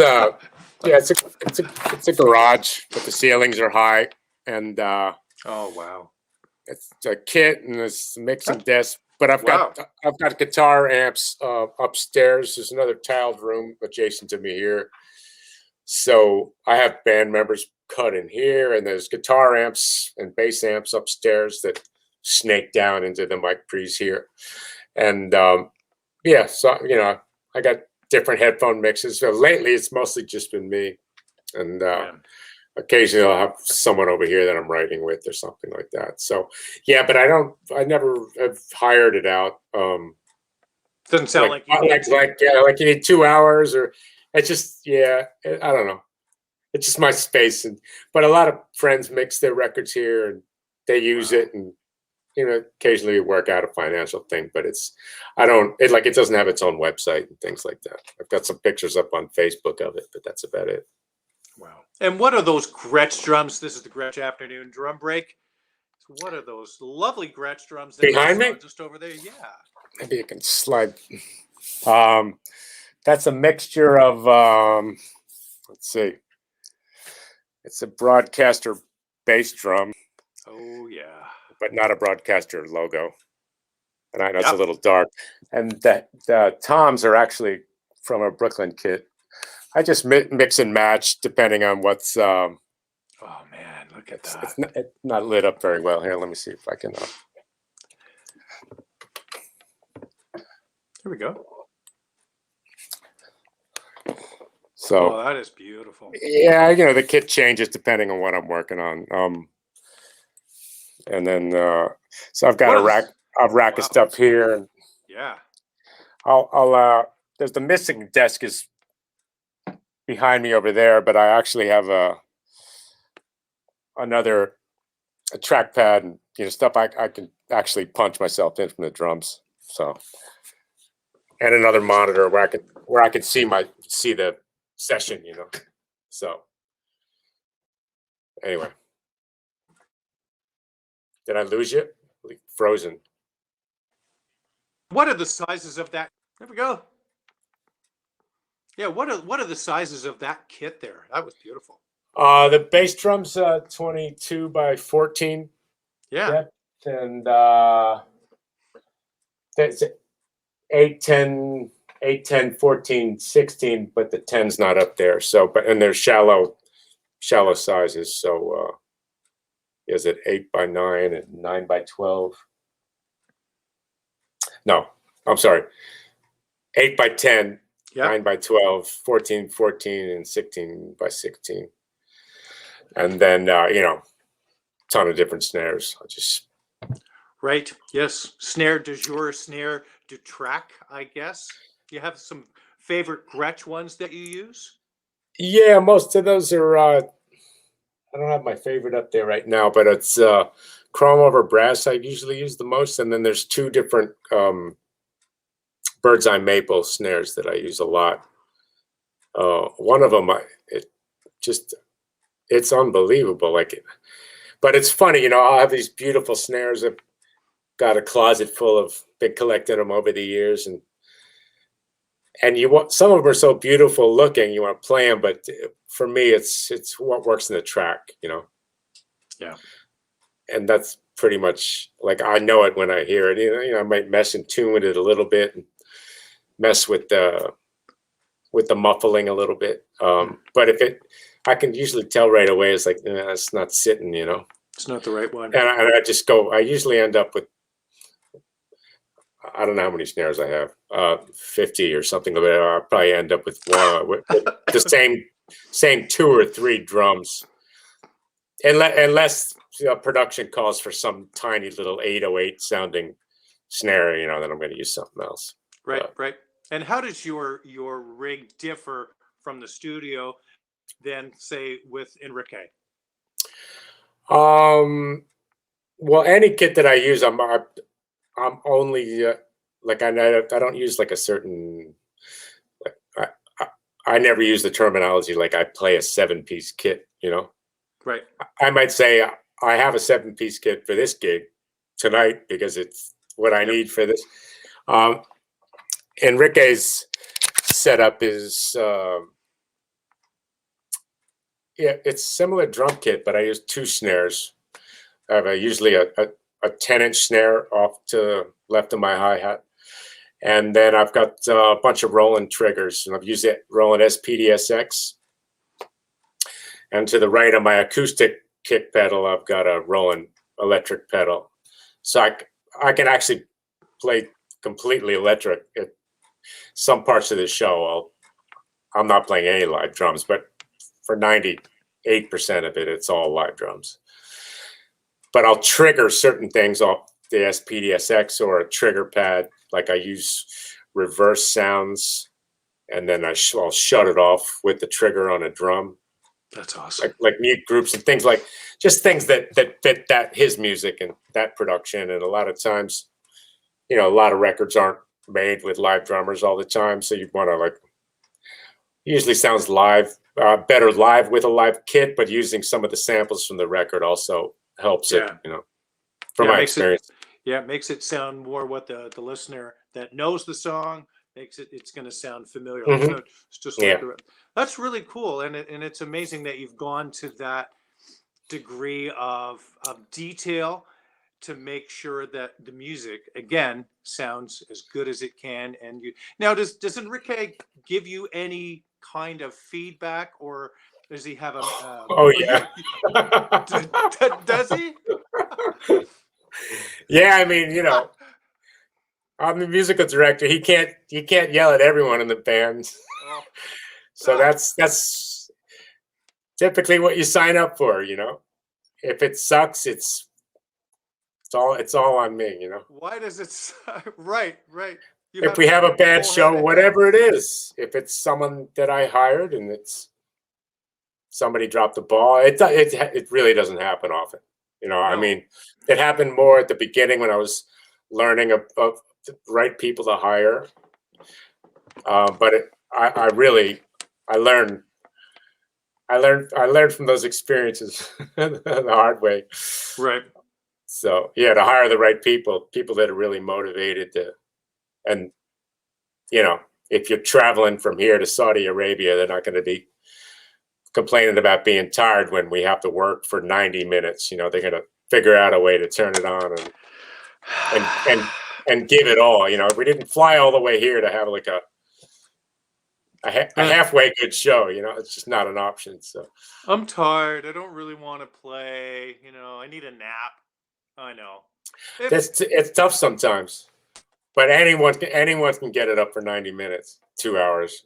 it's a garage, but the ceilings are high, and oh wow, it's a kit and it's a mixing desk. But I've got guitar amps upstairs. There's another tiled room adjacent to me here. So I have band members cut in here, and there's guitar amps and bass amps upstairs that snake down into the mic pre's here. And yeah, so you know, I got different headphone mixes. So lately, it's mostly just been me, and occasionally I'll have someone over here that I'm writing with or something like that. So yeah, but I never have hired it out. Doesn't sound like you need like you need 2 hours, or it's just I don't know. It's just my space, but a lot of friends mix their records here and they use it, and you know, occasionally work out a financial thing, but it doesn't have its own website and things like that. I've got some pictures up on Facebook of it, but that's about it. Wow. And what are those Gretsch drums? This is the Gretsch Afternoon Drum Break. So what are those lovely Gretsch drums that behind me? Just over there? Yeah. Maybe you can slide. That's a mixture of let's see. It's a broadcaster bass drum. Oh yeah. But not a broadcaster logo. And I know it's a little dark. And the toms are actually from a Brooklyn kit. I just mix and match depending on what's. Oh man, look at that! It's not lit up very well here. Let me see if I can. Here we go. So that is beautiful. Yeah, you know, the kit changes depending on what I'm working on. And then so I've got a rack of stuff here, and yeah, I'll there's the missing desk is behind me over there, but I actually have a trackpad and, you know, stuff I can actually punch myself in from the drums. So, and another monitor where I can see the session, you know. So anyway, did I lose you? Frozen. What are the sizes of that? There we go. Yeah, what are the sizes of that kit there? That was beautiful. The bass drum's 22 by 14. Yeah. Depth, and that's 8, 10, 14, 16, but the 10's not up there. So, and they're shallow sizes. So, is it 8 by 9 and 9 by 12? No, I'm sorry. 8 by 10. 9 by 12, 14, and 16 by 16. And then, you know, ton of different snares. Right. Yes. Snare du jour, snare du track, I guess. You have some favorite Gretsch ones that you use? Yeah, most of those are. I don't have my favorite up there right now, but it's chrome over brass. I usually use the most, and then there's two different bird's eye maple snares that I use a lot. One of them, it just it's unbelievable. But it's funny, I'll have these beautiful snares. I've got a closet full of, been collecting them over the years, and you want, some of them are so beautiful looking, you want to play them, but for me, it's what works in the track, Yeah. and that's pretty much like I know it when I hear it. I might mess and tune with it a little bit, and mess with the muffling a little bit. But I can usually tell right away. It's like it's not sitting, It's not the right one. And I just go. I usually end up with, I don't know how many snares I have, 50 or something. I'll probably end up with one with the same 2 or 3 drums, unless production calls for some tiny little 808 sounding snare. Then I'm going to use something else. Right, right. And how does your rig differ from the studio than, say, with Enrique? Well, any kit that I use, I'm only like I don't use like a certain, like I never use the terminology like I play a 7-piece kit. Right. I might say I have a 7-piece kit for this gig tonight because it's what I need for this. Enrique's setup is it's similar drum kit, but I use 2 snares. I have usually a 10-inch snare off to the left of my hi-hat, and then I've got a bunch of Roland triggers, and I've used it Roland SPDSX. And to the right of my acoustic kick pedal, I've got a Roland electric pedal, so I can actually play completely electric. At some parts of the show, I'm not playing any live drums, but for 98% of it, it's all live drums. But I'll trigger certain things off the SPDSX or a trigger pad. Like I use reverse sounds, and then I'll shut it off with the trigger on a drum. That's awesome. Like mute groups and things, like just things that fit his music and that production. And a lot of times, a lot of records aren't made with live drummers all the time, so you want to usually sounds better live with a live kit, but using some of the samples from the record also helps it, from my experience. It makes it sound more what the listener that knows the song it's going to sound familiar. Mm-hmm. It's just like that's really cool, and it's amazing that you've gone to that degree of detail to make sure that the music again sounds as good as it can. And now, does Enrique give you any kind of feedback, or does he have a oh yeah does he? Yeah, I mean, I'm the musical director. He can't yell at everyone in the band. So that's typically what you sign up for. If it sucks, it's all on me. Why does it? Right. If we have a bad show, whatever it is, if it's someone that I hired and it's somebody dropped the ball, it really doesn't happen often. No. I mean, it happened more at the beginning when I was learning of the right people to hire. But I learned from those experiences the hard way. Right. So to hire the right people that are really motivated and if you're traveling from here to Saudi Arabia, they're not going to be complaining about being tired when we have to work for 90 minutes. They're going to figure out a way to turn it on and give it all. We didn't fly all the way here to have like a halfway good show. It's just not an option. So I'm tired. I don't really want to play. I need a nap. I know. It's tough sometimes, but anyone can get it up for 90 minutes, 2 hours.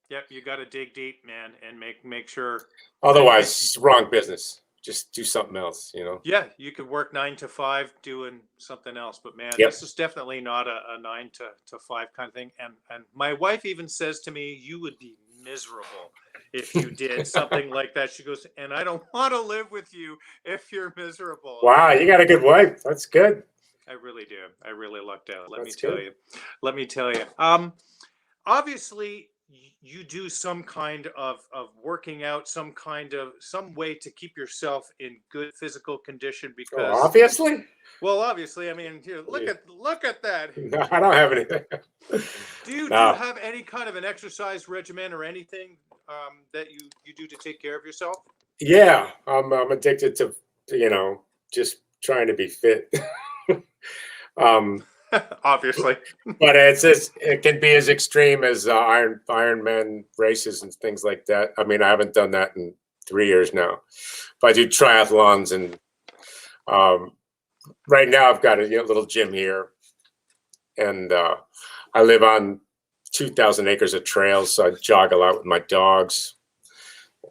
Yep. You got to dig deep, man, and make sure. Otherwise, it's wrong business. Just do something else, Yeah, you could work 9 to 5 doing something else, but man, this is definitely not a 9 to 5 kind of thing. And my wife even says to me, "You would be miserable if you did something like that. She goes, and I don't want to live with you if you're miserable. Wow, you got a good wife. That's good. I really do. I really lucked out. Let me That's tell good. you. Let me tell you. Obviously, you do some kind of working out, some way to keep yourself in good physical condition Oh, because, obviously. well, obviously, I mean, Yeah. look at that. No, I don't have anything. Do you No. have any kind of an exercise regimen or anything that you do to take care of yourself? Yeah, I'm addicted to, just trying to be fit. um, Obviously. but it can be as extreme as Ironman races and things like that. I mean, I haven't done that in 3 years now, but I do triathlons, and um, right now I've got a little gym here, and I live on 2,000 acres of trails, so I jog a lot with my dogs.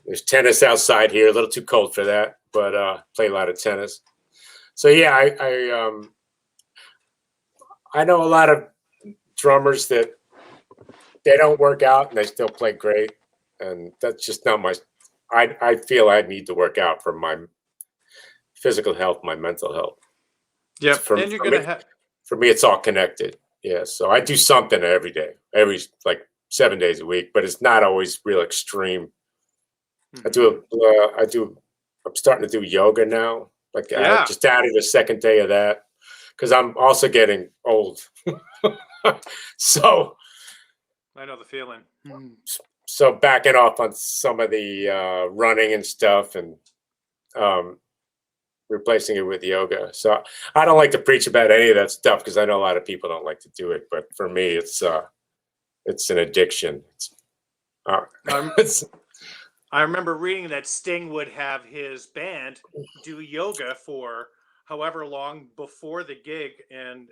There's tennis outside here, a little too cold for that, but play a lot of tennis. So yeah, I know a lot of drummers that they don't work out and they still play great, and that's just not my. I feel I need to work out for my physical health, my mental health. Yep. For, And you're for gonna me, have. for me, it's all connected. Yeah, so I do something every day, every like 7 days a week, but it's not always real extreme. I do. I do. I'm starting to do yoga now. Like I Yeah, just added a second day of that because I'm also getting old. so I know the feeling. so backing off on some of the running and stuff, and um, replacing it with yoga. So I don't like to preach about any of that stuff because I know a lot of people don't like to do it. But for me, it's an addiction. Uh, I'm it's I remember reading that Sting would have his band do yoga for however long before the gig, and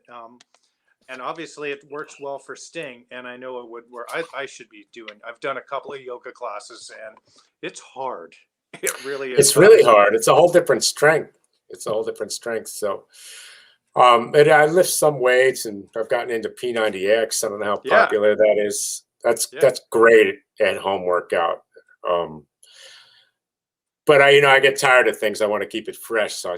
obviously it works well for Sting, and I know it would work. I should be doing. I've done a couple of yoga classes, and it's hard. It really is it's tough. really hard. It's a whole different strength. It's a whole different strength. So and I lift some weights, and I've gotten into P90X. I don't know how Yeah, popular that is. yeah. That's great at home workout. Um, but I get tired of things. I want to keep it fresh, so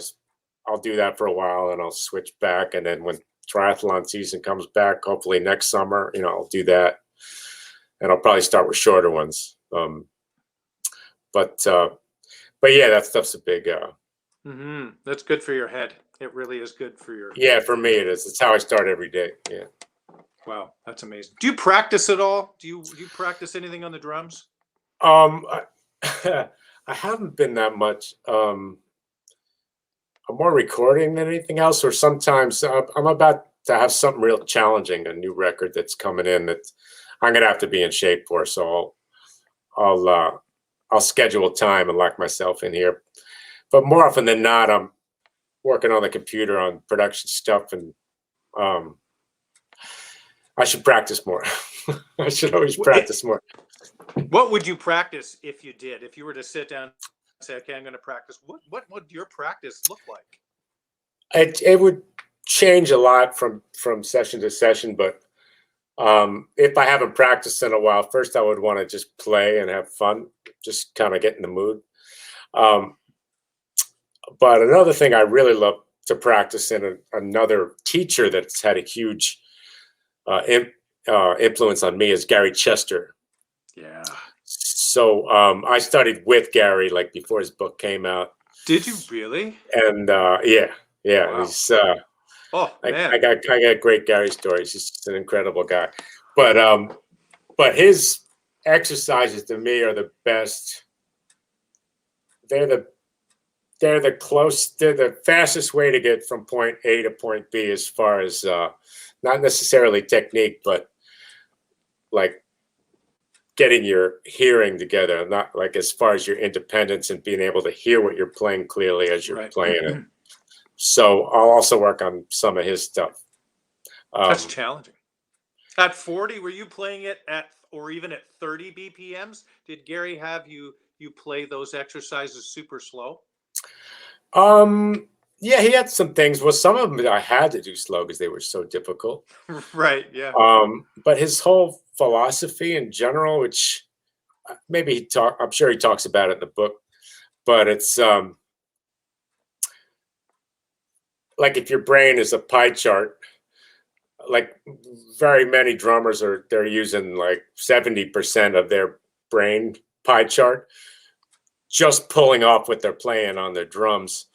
I'll do that for a while, and I'll switch back. And then when triathlon season comes back, hopefully next summer, I'll do that, and I'll probably start with shorter ones. But yeah, that stuff's a big. That's good for your head. It really is good for your. Yeah, for me it is. It's how I start every day. Yeah. Wow, that's amazing. Do you practice at all? Do you practice anything on the drums? I, I haven't been that much. I'm more recording than anything else, or sometimes I'm about to have something real challenging, a new record that's coming in that I'm gonna have to be in shape for. So I'll schedule time and lock myself in here. But more often than not, I'm working on the computer on production stuff, and I should practice more. I should always practice more. What would you practice if you did? If you were to sit down and say, "Okay, I'm going to practice." What would your practice look like? It would change a lot from session to session, but if I haven't practiced in a while, first I would want to just play and have fun, just kind of get in the mood. Um, but another thing I really love to practice, and another teacher that's had a huge influence on me is Gary Chester. Yeah. So I studied with Gary like before his book came out. Did you really? And yeah, Wow. he's Oh man. I got great Gary stories. He's just an incredible guy. But his exercises to me are the best. They're the fastest way to get from point A to point B, as far as not necessarily technique, but like getting your hearing together, not like as far as your independence and being able to hear what you're playing clearly as you're playing it. So I'll also work on some of his stuff. That's challenging. At 40, were you playing it at, or even at 30 BPMs? Did Gary have you play those exercises super slow? Yeah, he had some things. Well, some of them I had to do slow because they were so difficult. Right. Yeah. But his whole philosophy in general, which maybe I'm sure he talks about it in the book, but it's like if your brain is a pie chart, like very many drummers they're using like 70% of their brain pie chart, just pulling off what they're playing on their drums.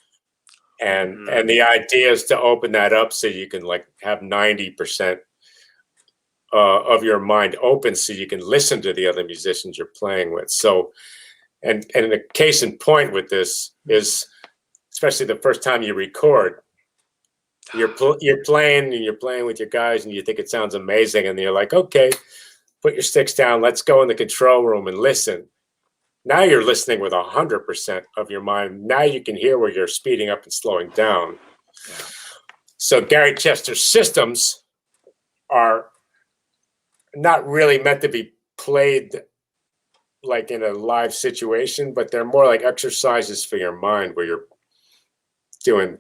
And the idea is to open that up so you can like have 90% of your mind open so you can listen to the other musicians you're playing with. So, and the case in point with this is, especially the first time you record, you're playing with your guys and you think it sounds amazing, and you're like, okay, put your sticks down, let's go in the control room and listen. Now you're listening with 100% of your mind. Now you can hear where you're speeding up and slowing down. Yeah. So Gary Chester's systems are not really meant to be played like in a live situation, but they're more like exercises for your mind, where you're doing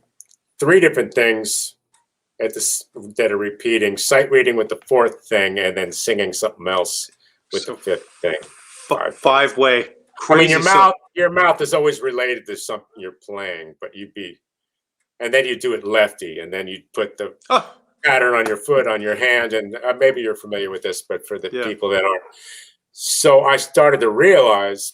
3 different things that are repeating, sight reading with the 4th thing, and then singing something else with the 5th thing. 5-way. Crazy. I mean, your mouth is always related to something you're playing, but and then you do it lefty, and then you put the pattern on your foot, on your hand, and maybe you're familiar with this, but for the people that aren't. So I started to realize,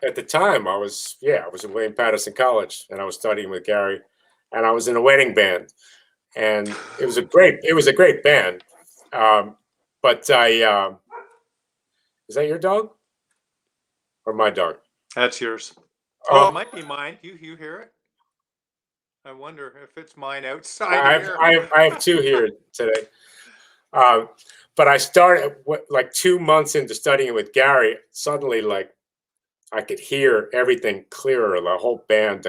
at the time I was at William Patterson College, and I was studying with Gary, and I was in a wedding band, and it was a great band. But is that your dog or my dog? That's yours. Oh, it might be mine. You hear it? I wonder if it's mine outside. I have 2 here today. But I started like 2 months into studying with Gary. Suddenly, like, I could hear everything clearer. The whole band,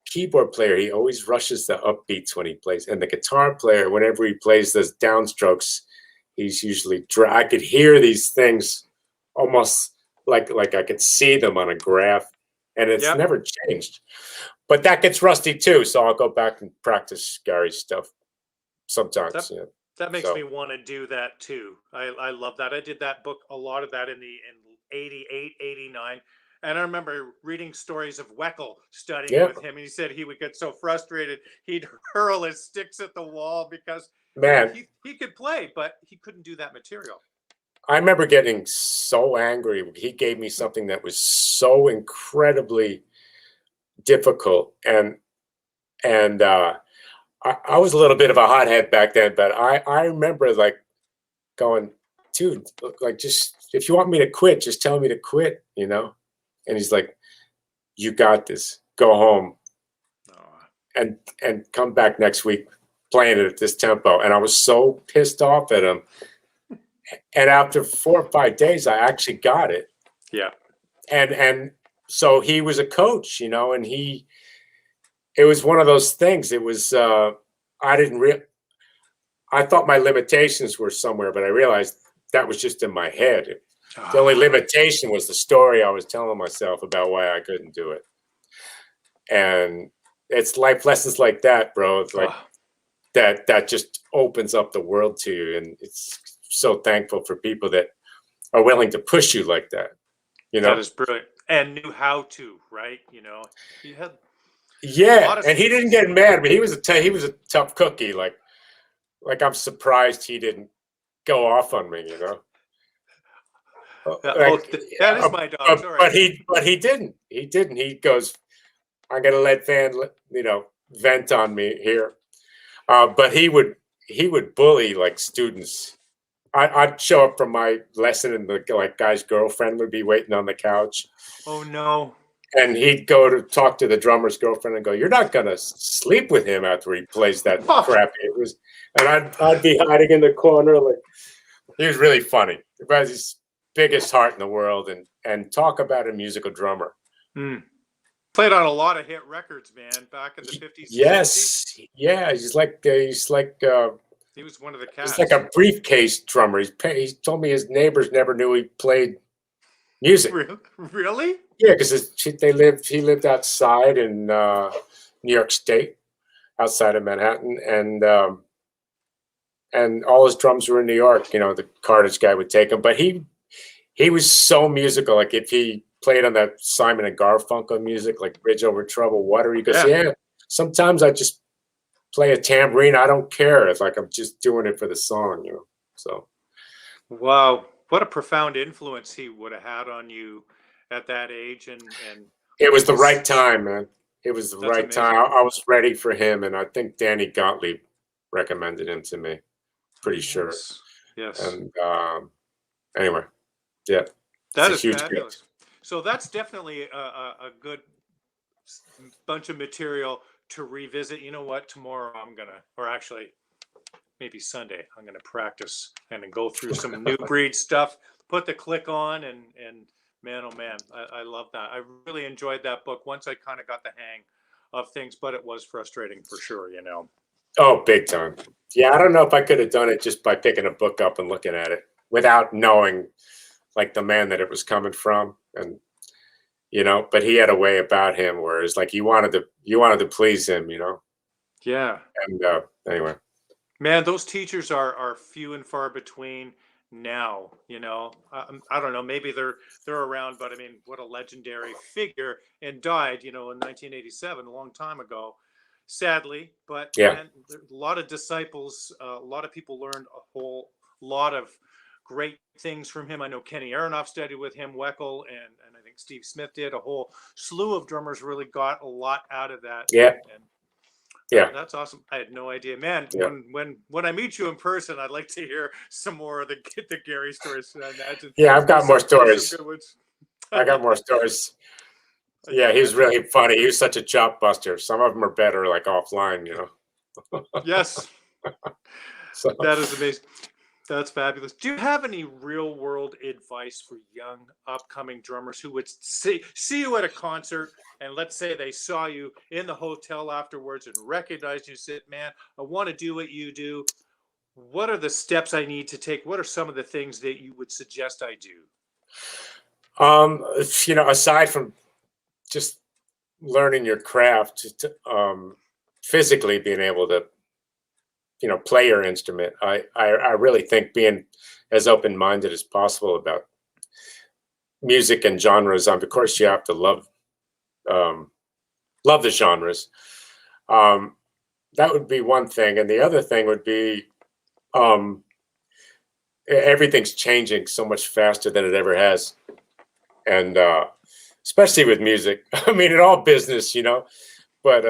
keyboard player, he always rushes the upbeats when he plays, and the guitar player, whenever he plays those downstrokes, he's usually I could hear these things almost like I could see them on a graph, and it's never changed. But that gets rusty too, so I'll go back and practice Gary's stuff sometimes. That makes me want to do that too. I love that. I did that book, a lot of that in 88, 89. And I remember reading stories of Weckl studying with him, and he said he would get so frustrated he'd hurl his sticks at the wall because he could play, but he couldn't do that material. I remember getting so angry. He gave me something that was so incredibly difficult, and I was a little bit of a hothead back then, but I remember like going, dude, like, just, if you want me to quit, just tell me to quit, you know? And he's like, you got this, go home and come back next week playing it at this tempo. And I was so pissed off at him. And after 4 or 5 days, I actually got it. Yeah. And so he was a coach, you know, and it was one of those things. It was, I thought my limitations were somewhere, but I realized that was just in my head. The only limitation was the story I was telling myself about why I couldn't do it. And it's life lessons like that, bro. It's like that just opens up the world to you. And it's so thankful for people that are willing to push you like that. You know, that is brilliant. And knew how to, right? You know, he had and he didn't get mad, but he was a tough cookie. Like I'm surprised he didn't go off on me, you know. That is my dog. But he didn't. He didn't. He goes, I'm gonna let Van, you know, vent on me here. But he would bully like students. I'd show up from my lesson, and the guy's girlfriend would be waiting on the couch. Oh no! And he'd go to talk to the drummer's girlfriend and go, "You're not gonna sleep with him after he plays that crap." It was, and I'd be hiding in the corner. Like, he was really funny. He has his biggest heart in the world, and talk about a musical drummer. Played on a lot of hit records, man, back in the 50s. Yes, 60s. Yeah, he's like he was one of the cats. He's like a briefcase drummer. He told me his neighbors never knew he played music. Really? Yeah, because he lived outside in New York State, outside of Manhattan, and and all his drums were in New York. You know, the Cartage guy would take him, but he was so musical. Like if he played on that Simon and Garfunkel music, like Bridge Over Troubled Water, he goes, Yeah. yeah, sometimes I just play a tambourine. I don't care. It's like I'm just doing it for the song, you know. So Wow, what a profound influence he would have had on you at that age, and it was the right s- time, man. It was the that's right time. amazing. I was ready for him, and I think Danny Gottlieb recommended him to me. Oh, Pretty sure. nice. Yes, And anyway, yeah, it's that a is huge gift. fabulous. So that's definitely a good bunch of material to revisit. You know what? Tomorrow I'm gonna, or actually maybe Sunday, I'm gonna practice and then go through some new breed stuff. Put the click on, and man, oh man, I love that. I really enjoyed that book once I kind of got the hang of things, but it was frustrating for sure. You know. Oh, big time. Yeah, I don't know if I could have done it just by picking a book up and looking at it without knowing like the man that it was coming from, and you know, but he had a way about him where it's like you wanted to please him, you know. Yeah. And anyway, Man, those teachers are few and far between now. You know, I don't know. Maybe they're around, but I mean, what a legendary figure, and died. You know, in 1987, a long time ago, sadly. But yeah, man, a lot of disciples, a lot of people learned a whole lot of great things from him. I know Kenny Aronoff studied with him, Weckel, and I think Steve Smith did. A whole slew of drummers really got a lot out of that, yeah, and yeah, that's awesome. I had no idea, man. yeah, When I meet you in person, I'd like to hear some more of the Gary stories. I imagine yeah. I've got more there's some stories. good ones. I got more stories. I can Yeah, he's imagine. really funny. He was such a chop buster. Some of them are better like offline, you know. Yes, So that is amazing. That's fabulous. Do you have any real world advice for young upcoming drummers who would see you at a concert, and let's say they saw you in the hotel afterwards and recognized you, said, "Man, I want to do what you do. What are the steps I need to take? What are some of the things that you would suggest I do?" you know, aside from just learning your craft, physically being able to, you know, play your instrument, I really think being as open minded as possible about music and genres. Of course, you have to um, love the genres. Um, that would be one thing, and the other thing would be um, everything's changing so much faster than it ever has, and especially with music. I mean, in all business, you know. But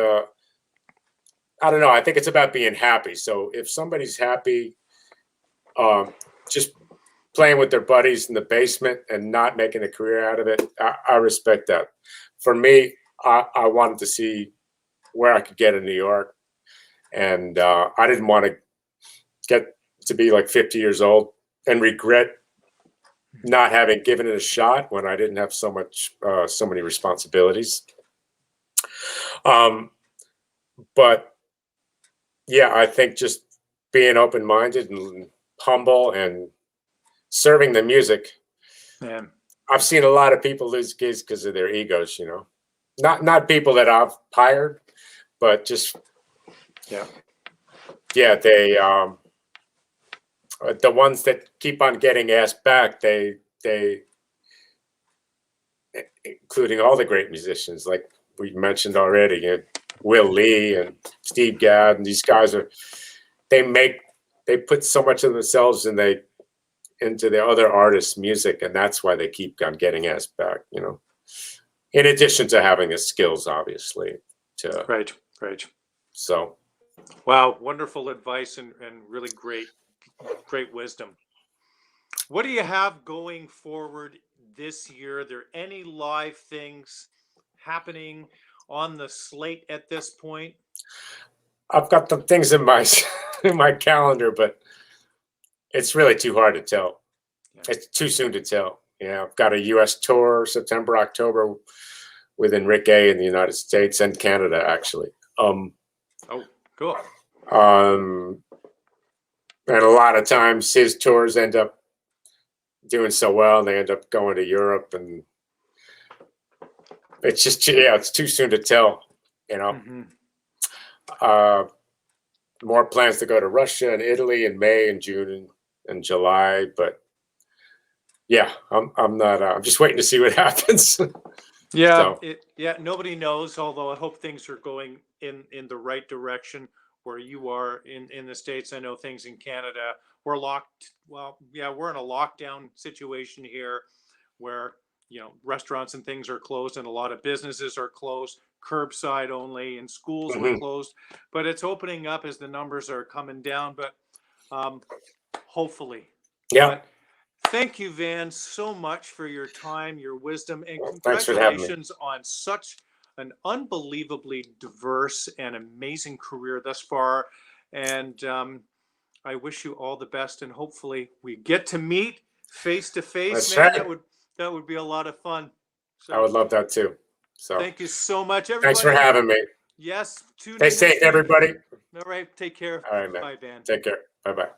I don't know. I think it's about being happy. So if somebody's happy, um, just playing with their buddies in the basement and not making a career out of it, I respect that. For me, I wanted to see where I could get in New York, and I didn't want to get to be like 50 years old and regret not having given it a shot when I didn't have so many responsibilities. Um, but yeah, I think just being open minded and humble and serving the music. Man, I've seen a lot of people lose gigs because of their egos, you know. Not people that I've hired, but just yeah, yeah, they the ones that keep on getting asked back, they including all the great musicians like we mentioned already, you know, Will Lee and Steve Gadd, and these guys are they make they put so much of themselves into the other artists' music, and that's why they keep on getting asked back, you know. In addition to having the skills, obviously, to right, right. so Wow, wonderful advice, and really great wisdom. What do you have going forward this year? Are there any live things happening on the slate at this point? I've got the things in my in my calendar, but it's really too hard to tell. Yeah. It's too soon to tell. Yeah, I've got a U.S. tour September, October with Enrique in the United States and Canada, actually. Oh, cool. Um, and a lot of times his tours end up doing so well, and they end up going to Europe, and it's too soon to tell, you know. Hmm. Uh, more plans to go to Russia and Italy in May and June and July. But yeah, I'm not. I'm just waiting to see what happens. Yeah, So, nobody knows, although I hope things are going in the right direction where you are in the States. I know things in Canada, we're locked. Well, yeah, we're in a lockdown situation here where, restaurants and things are closed and a lot of businesses are closed, curbside only, and schools were mhm. closed. But it's opening up as the numbers are coming down, but hopefully. Yeah. But thank you, Van, so much for your time, your wisdom, and Well, thanks for having me. congratulations on such an unbelievably diverse and amazing career thus far. And I wish you all the best, and hopefully we get to meet face to face, That's man. right. That would be a lot of fun. I would So love that too. So, thank you so much, thanks for everybody. having me. Yes, tune Stay in safe, next week. everybody. All right, take care. All right, man. Bye, Van. Take care. Bye bye.